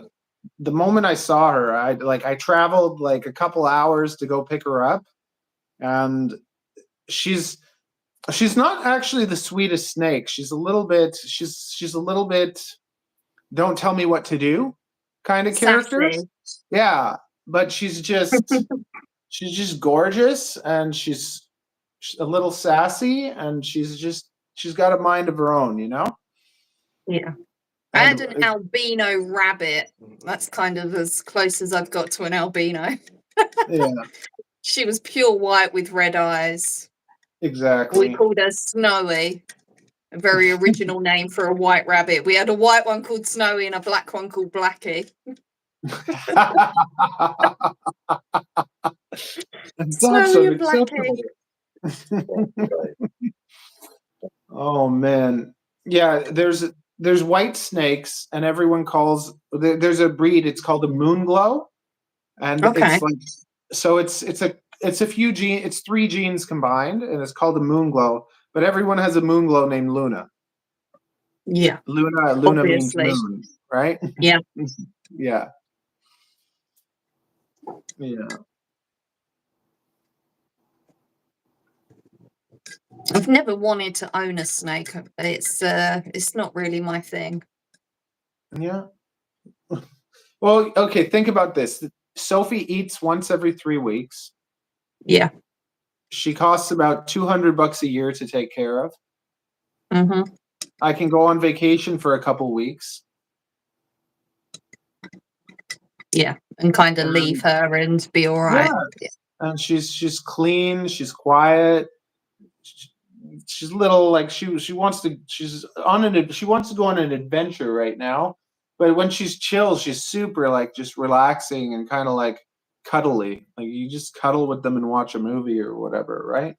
Speaker 1: the moment I saw her, I traveled like a couple hours to go pick her up, and she's not actually the sweetest snake. She's a little bit don't tell me what to do kind of character. Yeah, but she's just gorgeous, and she's a little sassy, and she's got a mind of her own, you know?
Speaker 2: Yeah. I had an albino rabbit. That's kind of as close as I've got to an albino.
Speaker 1: Yeah.
Speaker 2: She was pure white with red eyes.
Speaker 1: Exactly.
Speaker 2: We called her Snowy. A very original name for a white rabbit. We had a white one called Snowy and a black one called Blackie.
Speaker 1: Snowy and Blackie. Oh man. Yeah, there's white snakes, and everyone calls there's a breed, it's called a moon glow. And it's like, so it's it's a few genes. It's 3 genes combined, and it's called a moon glow. But everyone has a moon glow named Luna.
Speaker 2: Yeah,
Speaker 1: Luna means
Speaker 2: obviously.
Speaker 1: moon, right?
Speaker 2: Yeah.
Speaker 1: Yeah. Yeah.
Speaker 2: I've never wanted to own a snake. It's not really my thing.
Speaker 1: Yeah. Well, okay, think about this. Sophie eats once every 3 weeks.
Speaker 2: Yeah.
Speaker 1: She costs about $200 a year to take care of.
Speaker 2: Mm-hmm.
Speaker 1: I can go on vacation for a couple weeks.
Speaker 2: Yeah, and kind of leave her and be all right.
Speaker 1: Yeah. And she's clean, she's quiet. She's little, like she wants to she wants to go on an adventure right now. But when she's chill, she's super like just relaxing and kind of like cuddly. Like you just cuddle with them and watch a movie or whatever, right?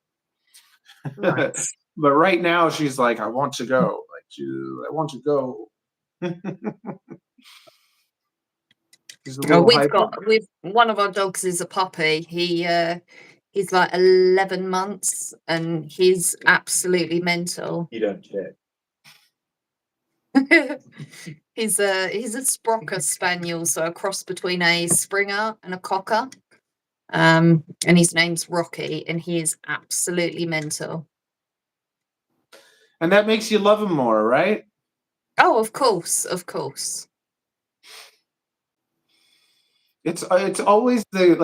Speaker 2: Nice.
Speaker 1: But right now she's like, I want to go. I want to go. She's a little hyper.
Speaker 2: We've one of our dogs is a puppy. He's like 11 months and he's absolutely mental.
Speaker 3: You don't check.
Speaker 2: He's a Sprocker Spaniel, so a cross between a Springer and a Cocker. And his name's Rocky, and he is absolutely mental.
Speaker 1: And that makes you love him more, right?
Speaker 2: Oh, of course, of course.
Speaker 1: It's always the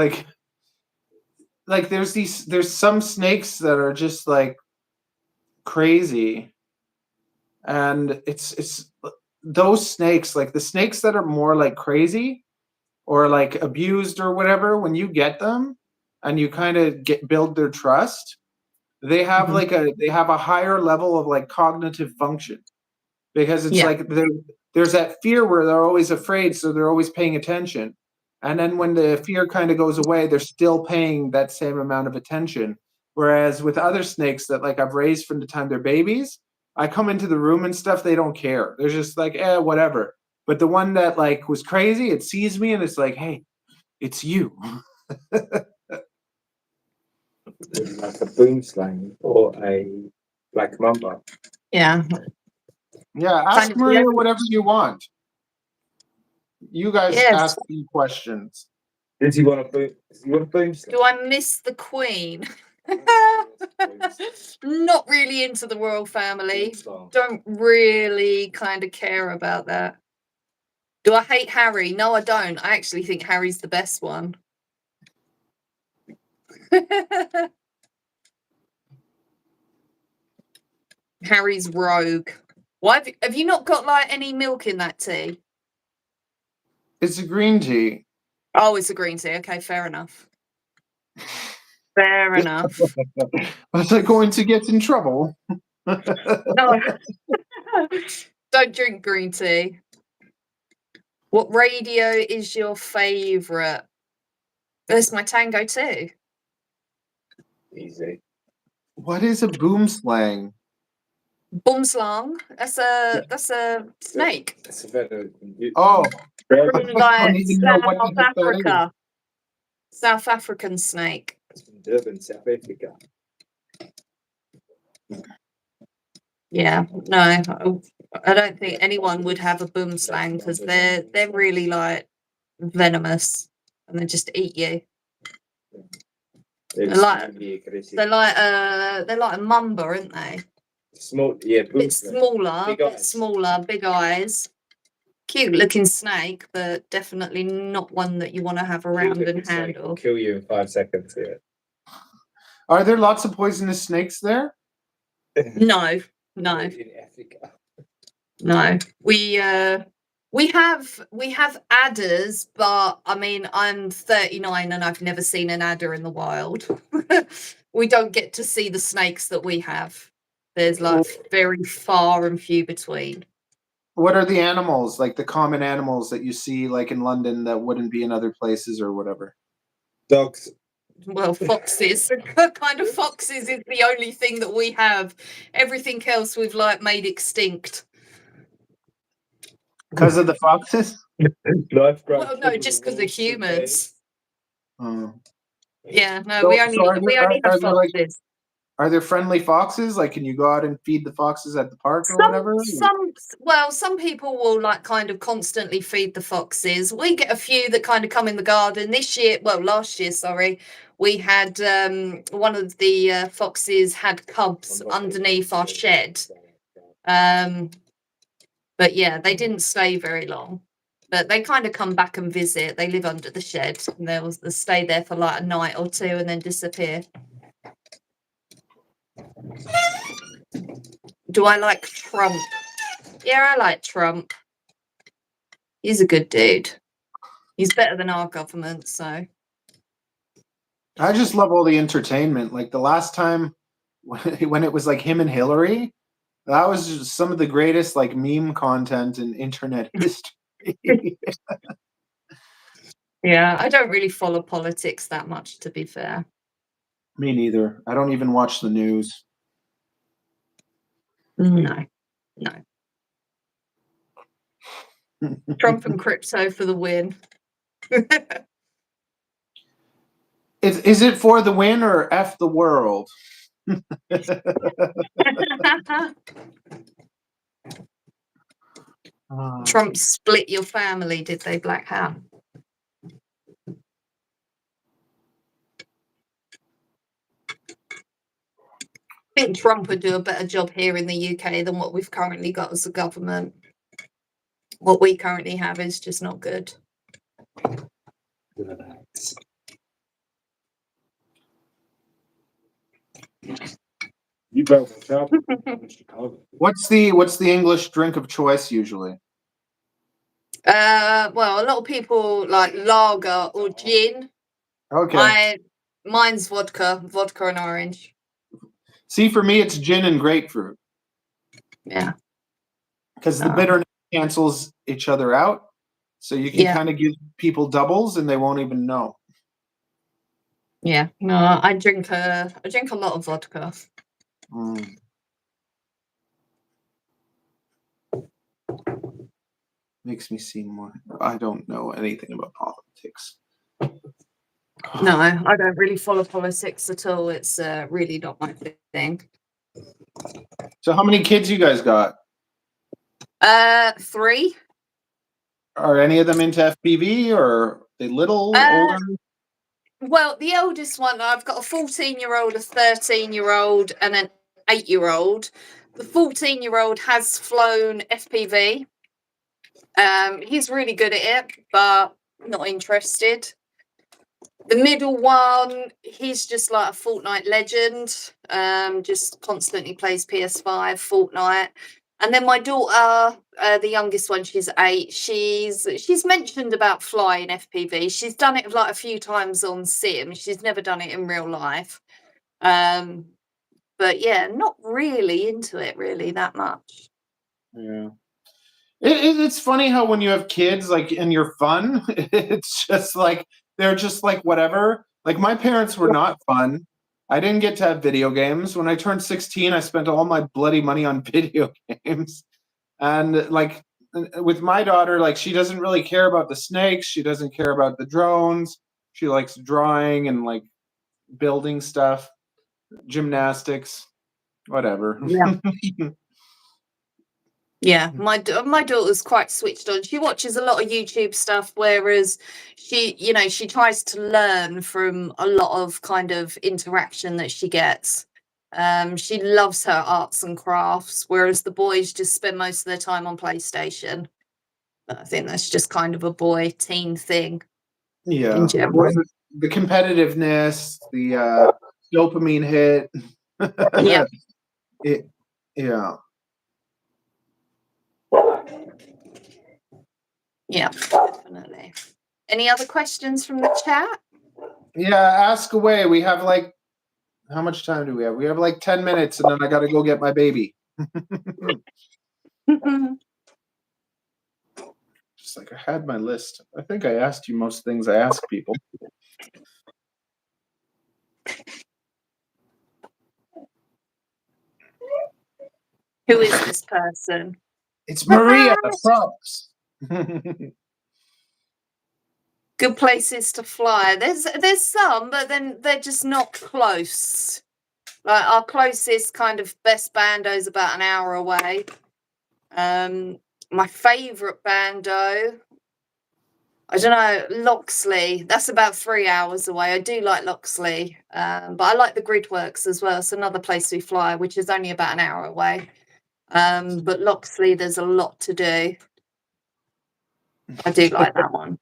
Speaker 1: like there's some snakes that are just like crazy, and it's those snakes, like the snakes that are more like crazy or like abused or whatever. When you get them and you kind of build their trust, they have they have a higher level of like cognitive function, because it's like there's that fear where they're always afraid, so they're always paying attention. And then when the fear kind of goes away, they're still paying that same amount of attention. Whereas with other snakes that like I've raised from the time they're babies, I come into the room and stuff, they don't care. They're just like, whatever. But the one that like was crazy, it sees me and it's like, hey, it's you.
Speaker 3: Like a boom slang or a black mamba.
Speaker 2: Yeah.
Speaker 1: Yeah, ask Maria whatever you want. You guys ask me questions.
Speaker 3: Does he want a boom? Does he want a boom slang?
Speaker 2: Do I miss the Queen? Not really into the royal family. Don't really kind of care about that. Do I hate Harry? No, I don't. I actually think Harry's the best one. Harry's rogue. Why have you not got like any milk in that tea?
Speaker 1: It's a green tea.
Speaker 2: Oh, it's a green tea. Okay, fair enough. Fair enough.
Speaker 1: Was I going to get in trouble?
Speaker 2: No. Don't drink green tea. What radio is your favourite? That's my Tango too.
Speaker 3: Easy.
Speaker 1: What is a boom slang?
Speaker 2: Boomslang. That's a snake.
Speaker 3: That's a very
Speaker 1: Oh,
Speaker 2: From like
Speaker 1: South
Speaker 2: South Africa. South African snake.
Speaker 3: It's from Durban, South Africa.
Speaker 2: Yeah, no, I don't think anyone would have a boomslang because they're really like venomous and they just eat you. They're like a mamba, aren't they?
Speaker 3: Small, yeah,
Speaker 2: Bit smaller, big eyes. Cute looking snake, but definitely not one that you want to have around and handle.
Speaker 3: Kill you in 5 seconds. Yeah.
Speaker 1: Are there lots of poisonous snakes there?
Speaker 2: No.
Speaker 3: In Africa.
Speaker 2: No. We have adders, but I mean I'm 39 and I've never seen an adder in the wild. We don't get to see the snakes that we have. There's like very far and few between.
Speaker 1: What are the animals, like the common animals that you see like in London that wouldn't be in other places or whatever?
Speaker 3: Dogs.
Speaker 2: Well, foxes. Kind of foxes is the only thing that we have. Everything else we've like made extinct.
Speaker 1: Because of the foxes?
Speaker 2: Well, no, just because of humans.
Speaker 1: Oh.
Speaker 2: Yeah, no,
Speaker 1: So,
Speaker 2: we
Speaker 1: so
Speaker 2: only we only have foxes.
Speaker 1: are there friendly foxes? Like, can you go out and feed the foxes at the park or whatever?
Speaker 2: Some people will like kind of constantly feed the foxes. We get a few that kind of come in the garden. Last year, sorry, we had one of the foxes had cubs underneath our shed. But yeah, they didn't stay very long. But they kind of come back and visit. They live under the shed and they'll stay there for like a night or two and then disappear. Do I like Trump? Yeah, I like Trump. He's a good dude. He's better than our government, so.
Speaker 1: I just love all the entertainment. Like the last time when it was like him and Hillary, that was just some of the greatest like meme content in internet history.
Speaker 2: Yeah, I don't really follow politics that much, to be fair.
Speaker 1: Me neither. I don't even watch the news.
Speaker 2: No. Trump and crypto for the win.
Speaker 1: Is it for the win or F the world?
Speaker 2: Trump split your family, did they, Black Hat? I think Trump would do a better job here in the UK than what we've currently got as a government. What we currently have is just not good.
Speaker 3: You better watch out in Chicago.
Speaker 1: What's the English drink of choice usually?
Speaker 2: Well, a lot of people like lager or gin.
Speaker 1: Okay.
Speaker 2: Mine's vodka and orange.
Speaker 1: See, for me, it's gin and grapefruit.
Speaker 2: Yeah.
Speaker 1: Because the bitterness cancels each other out. So you can kind of give people doubles and they won't even know.
Speaker 2: Yeah. No, I drink a lot of vodka.
Speaker 1: Makes me seem more. I don't know anything about politics.
Speaker 2: No, I don't really follow politics at all. It's really not my thing.
Speaker 1: So how many kids you guys got?
Speaker 2: 3.
Speaker 1: Are any of them into FPV or are they little, older?
Speaker 2: Well, the eldest one, I've got a 14-year-old, a 13-year-old, and an 8-year-old. The 14-year-old has flown FPV. He's really good at it, but not interested. The middle one, he's just like a Fortnite legend. Just constantly plays PS5, Fortnite. And then my daughter, the youngest one, she's 8. She's mentioned about flying FPV. She's done it like a few times on sim. She's never done it in real life. But yeah, not really into it really that much.
Speaker 1: Yeah. It's funny how when you have kids, like, and you're fun, it's just like, they're just like, whatever. Like, my parents were not fun. I didn't get to have video games. When I turned 16, I spent all my bloody money on video games. And, like, with my daughter, like, she doesn't really care about the snakes. She doesn't care about the drones. She likes drawing and, like, building stuff, gymnastics, whatever.
Speaker 2: Yeah. Yeah, my daughter's quite switched on. She watches a lot of YouTube stuff, whereas she tries to learn from a lot of kind of interaction that she gets. She loves her arts and crafts, whereas the boys just spend most of their time on PlayStation. But I think that's just kind of a teen thing.
Speaker 1: Yeah.
Speaker 2: In general.
Speaker 1: The competitiveness, the dopamine hit.
Speaker 2: Yeah.
Speaker 1: Yeah.
Speaker 2: Yeah, definitely. Any other questions from the chat?
Speaker 1: Yeah, ask away. We have like, how much time do we have? We have like 10 minutes and then I got to go get my baby. Just like I had my list. I think I asked you most things I ask people.
Speaker 2: Who is this person?
Speaker 1: It's Maria. Props.
Speaker 2: Good places to fly. There's some, but then they're just not close. Like our closest kind of best bando is about an hour away. My favourite bando, I don't know, Loxley. That's about 3 hours away. I do like Loxley, but I like the Gridworks as well. It's another place we fly, which is only about an hour away. But Loxley, there's a lot to do. I do like that one.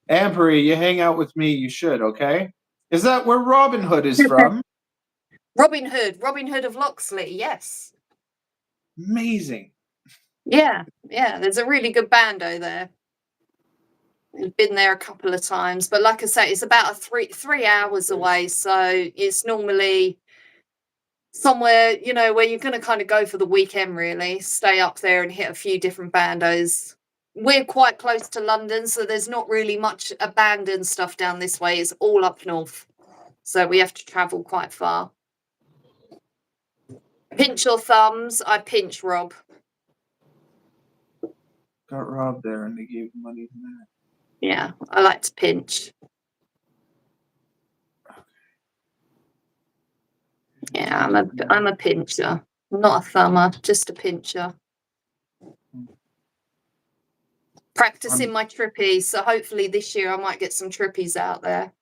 Speaker 1: Ampery, you hang out with me, you should, okay? Is that where Robin Hood is from?
Speaker 2: Robin Hood of Loxley, yes.
Speaker 1: Amazing.
Speaker 2: Yeah, there's a really good bando there. We've been there a couple of times, but like I say, it's about a 3 hours away, so it's normally somewhere, you know, where you're going to kind of go for the weekend, really, stay up there and hit a few different bandos. We're quite close to London, so there's not really much abandoned stuff down this way. It's all up north, so we have to travel quite far. Pinch your thumbs. I pinch Rob.
Speaker 1: Got robbed there and they gave money to that.
Speaker 2: Yeah, I like to pinch. Yeah, I'm a pincher, not a thumber, just a pincher. Practicing my trippies, so hopefully this year I might get some trippies out there.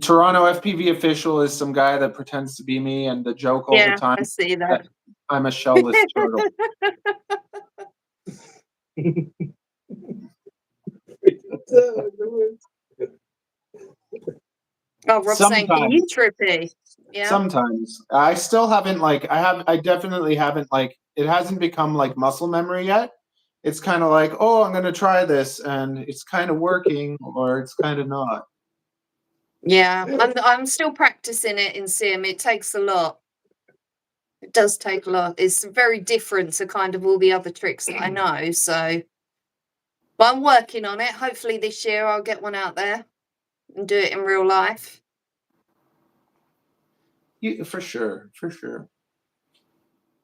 Speaker 1: Toronto FPV official is some guy that pretends to be me, and the joke all the time.
Speaker 2: I see that.
Speaker 1: I'm a shellless turtle.
Speaker 2: Oh, Rob's saying, can you trippy? Yeah.
Speaker 1: Sometimes. I still haven't, like, I definitely haven't, like, it hasn't become like muscle memory yet. It's kind of like, oh, I'm going to try this, and it's kind of working, or it's kind of not.
Speaker 2: Yeah, I'm still practicing it in sim. It takes a lot. It does take a lot. It's very different to kind of all the other tricks that I know. So, but I'm working on it. Hopefully this year I'll get one out there and do it in real life.
Speaker 1: Yeah, for sure.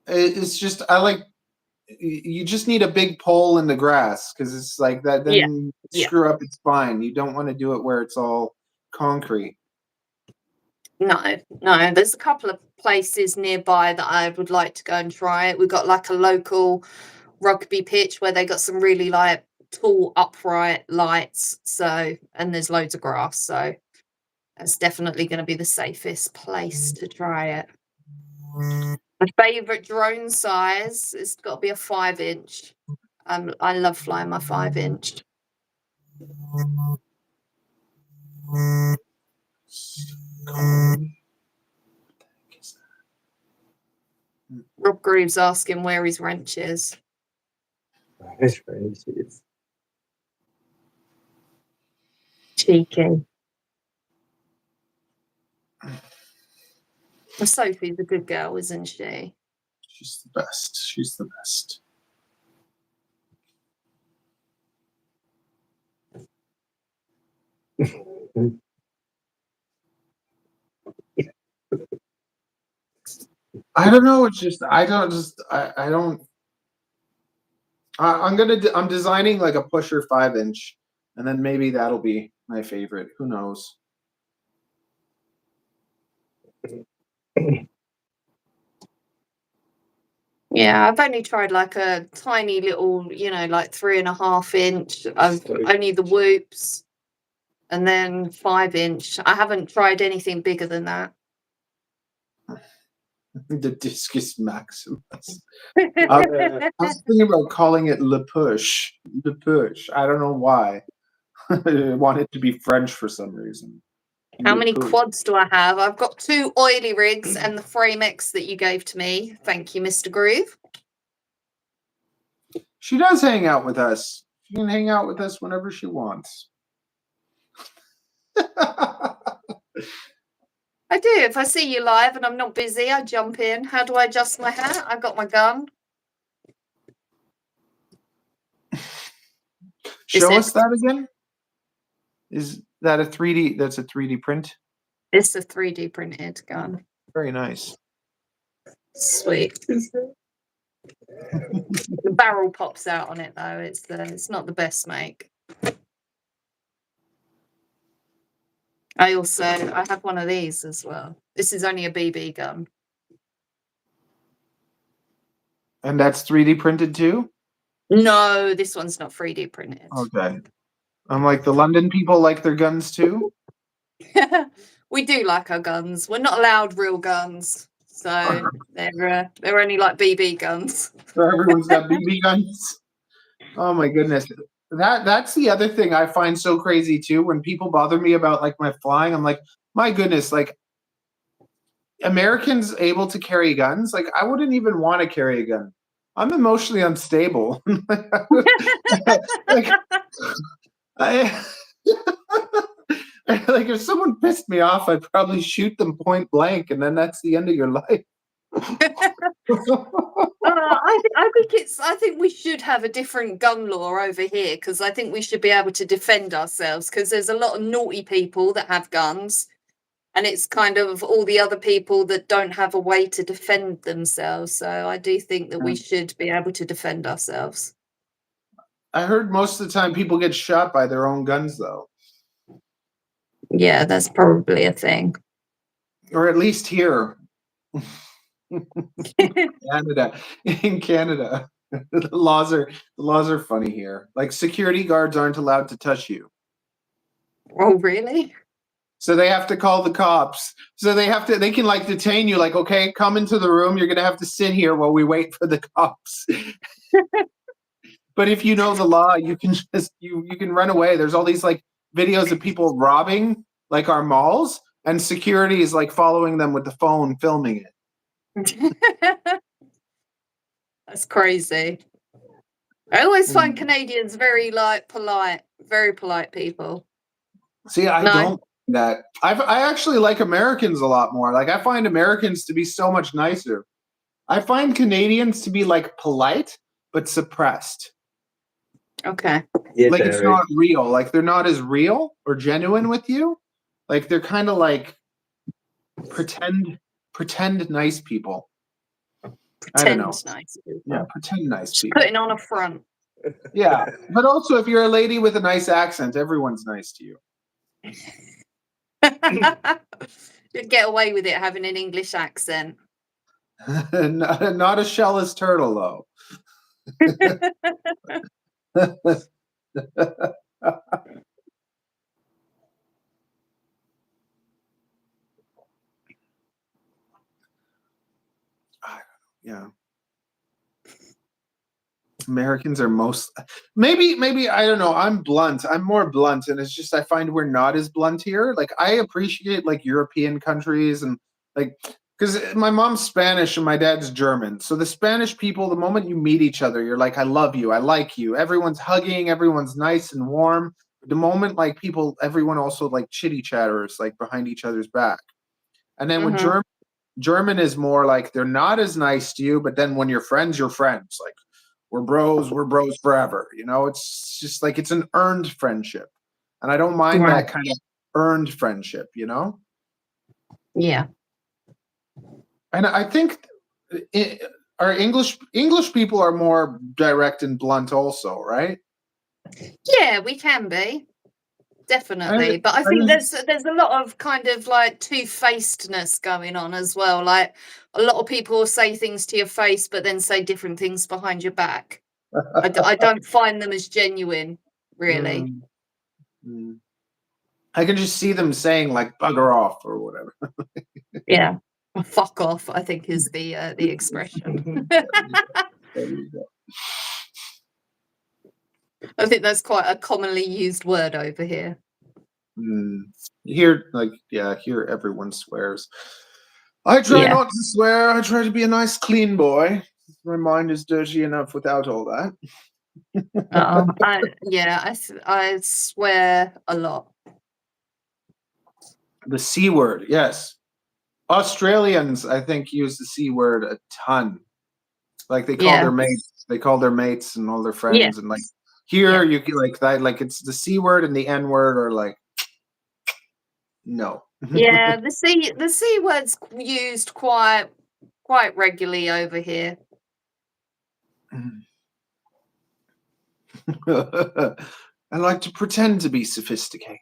Speaker 1: It's just, I like, you just need a big pole in the grass, because it's like that, then screw up its spine. You don't want to do it where it's all concrete.
Speaker 2: No, there's a couple of places nearby that I would like to go and try it. We've got like a local rugby pitch where they got some really like tall upright lights, so, and there's loads of grass, so that's definitely going to be the safest place to try it. My favorite drone size, it's got to be a 5-inch. I love flying my 5-inch. Rob Groove's asking where his wrench is.
Speaker 3: His wrench is
Speaker 2: Cheeky. Sophie's a good girl, isn't she?
Speaker 1: She's the best. She's the best. I don't know. It's just, I'm designing like a pusher 5-inch, and then maybe that'll be my favorite. Who knows?
Speaker 2: Yeah, I've only tried like a tiny little, you know, like 3.5-inch. I've only the whoops, and then 5-inch. I haven't tried anything bigger than that.
Speaker 1: The Discus Maximus. I was thinking about calling it Le Push. Le Push. I don't know why. I want it to be French for some reason.
Speaker 2: How many quads do I have? I've got 2 oily rigs and the Frame X that you gave to me. Thank you, Mr. Groove.
Speaker 1: She does hang out with us. She can hang out with us whenever she wants.
Speaker 2: I do. If I see you live and I'm not busy, I jump in. How do I adjust my hat? I've got my gun.
Speaker 1: Show us that again. Is that a 3D? That's a 3D print?
Speaker 2: It's a 3D printed gun.
Speaker 1: Very nice.
Speaker 2: Sweet. The barrel pops out on it though. It's not the best make. I have one of these as well. This is only a BB gun.
Speaker 1: And that's 3D printed too?
Speaker 2: No, this one's not 3D printed.
Speaker 1: Okay. I'm like, the London people like their guns too?
Speaker 2: We do like our guns. We're not allowed real guns, so they're only like BB guns.
Speaker 1: So everyone's got BB guns. Oh my goodness. That's the other thing I find so crazy too. When people bother me about like my flying, I'm like, my goodness, like Americans able to carry guns? Like I wouldn't even want to carry a gun. I'm emotionally unstable. Like I like if someone pissed me off, I'd probably shoot them point blank, and then that's the end of your life.
Speaker 2: I think we should have a different gun law over here, because I think we should be able to defend ourselves, because there's a lot of naughty people that have guns, and it's kind of all the other people that don't have a way to defend themselves. So I do think that we should be able to defend ourselves.
Speaker 1: I heard most of the time people get shot by their own guns, though.
Speaker 2: Yeah, that's probably a thing.
Speaker 1: Or at least here. Canada. In Canada. The laws are funny here. Like security guards aren't allowed to touch you.
Speaker 2: Oh, really?
Speaker 1: So they have to call the cops. So they can like detain you, like, okay, come into the room. You're gonna have to sit here while we wait for the cops. But if you know the law, you can just you can run away. There's all these like videos of people robbing like our malls, and security is like following them with the phone, filming it.
Speaker 2: That's crazy. I always find Canadians very very polite people.
Speaker 1: See, I don't that. I actually like Americans a lot more. Like I find Americans to be so much nicer. I find Canadians to be like polite but suppressed.
Speaker 2: Okay.
Speaker 3: Yeah,
Speaker 1: like it's not real. Like they're not as real or genuine with you. Like they're kind of like pretend nice people. I don't know.
Speaker 2: Nice people.
Speaker 1: Yeah, pretend nice people.
Speaker 2: Putting on a front.
Speaker 1: Yeah, but also if you're a lady with a nice accent, everyone's nice to you.
Speaker 2: You'd get away with it having an English accent.
Speaker 1: Not a shellless turtle, though. Yeah. Americans are maybe I don't know. I'm blunt. I'm more blunt, and it's just I find we're not as blunt here. Like I appreciate like European countries and like because my mom's Spanish and my dad's German. So the Spanish people, the moment you meet each other, you're like, I love you, I like you. Everyone's hugging, everyone's nice and warm. The moment like everyone also like chitty chatters like behind each other's back. And then with German is more like they're not as nice to you, but then when you're friends, like we're bros forever. You know, it's just like it's an earned friendship. And I don't mind that kind of earned friendship, you know?
Speaker 2: Yeah.
Speaker 1: And I think our English people are more direct and blunt also, right?
Speaker 2: Yeah, we can be. Definitely. But I think there's a lot of kind of like two-facedness going on as well. Like a lot of people say things to your face, but then say different things behind your back. I don't find them as genuine, really.
Speaker 1: I can just see them saying like bugger off or whatever.
Speaker 2: Yeah. Fuck off, I think is the expression.
Speaker 1: There you go.
Speaker 2: I think that's quite a commonly used word over here.
Speaker 1: Here everyone swears. I try not to swear. I try to be a nice, clean boy. My mind is dirty enough without all that.
Speaker 2: I swear a lot.
Speaker 1: The C word, yes. Australians, I think, use the C word a ton. Like they call their mates, and all their friends, and like here you get like that, like it's the C word and the N word are like no.
Speaker 2: Yeah, the C word's used quite quite regularly over here.
Speaker 1: I like to pretend to be sophisticated.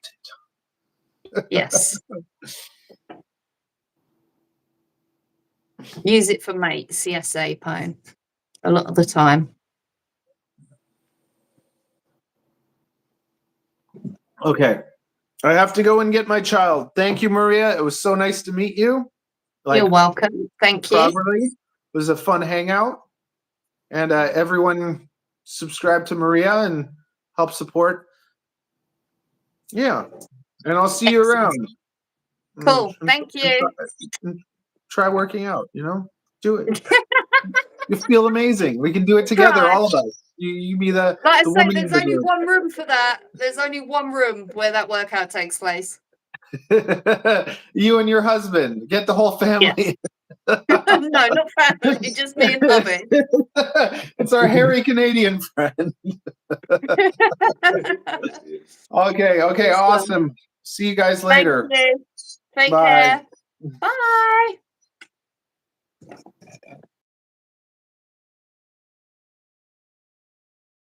Speaker 2: Yes. Use it for mates, CSA pone, a lot of the time.
Speaker 1: Okay. I have to go and get my child. Thank you, Maria. It was so nice to meet you.
Speaker 2: You're welcome. Thank you.
Speaker 1: Properly. It was a fun hangout. And everyone subscribe to Maria and help support. Yeah. And I'll see you around.
Speaker 2: Cool. Thank you.
Speaker 1: Try working out, you know? Do it. You feel amazing. We can do it together, all of us. You be the
Speaker 2: Like I say,
Speaker 1: woman
Speaker 2: there's
Speaker 1: in the
Speaker 2: only
Speaker 1: group.
Speaker 2: one room for that. There's only one room where that workout takes place.
Speaker 1: You and your husband. Get the whole family.
Speaker 2: No, not family, just me and hubby.
Speaker 1: It's our hairy Canadian friend. Okay,
Speaker 2: Awesome.
Speaker 1: awesome. See you guys later.
Speaker 2: Thank you. Take
Speaker 1: Bye.
Speaker 2: care. Bye.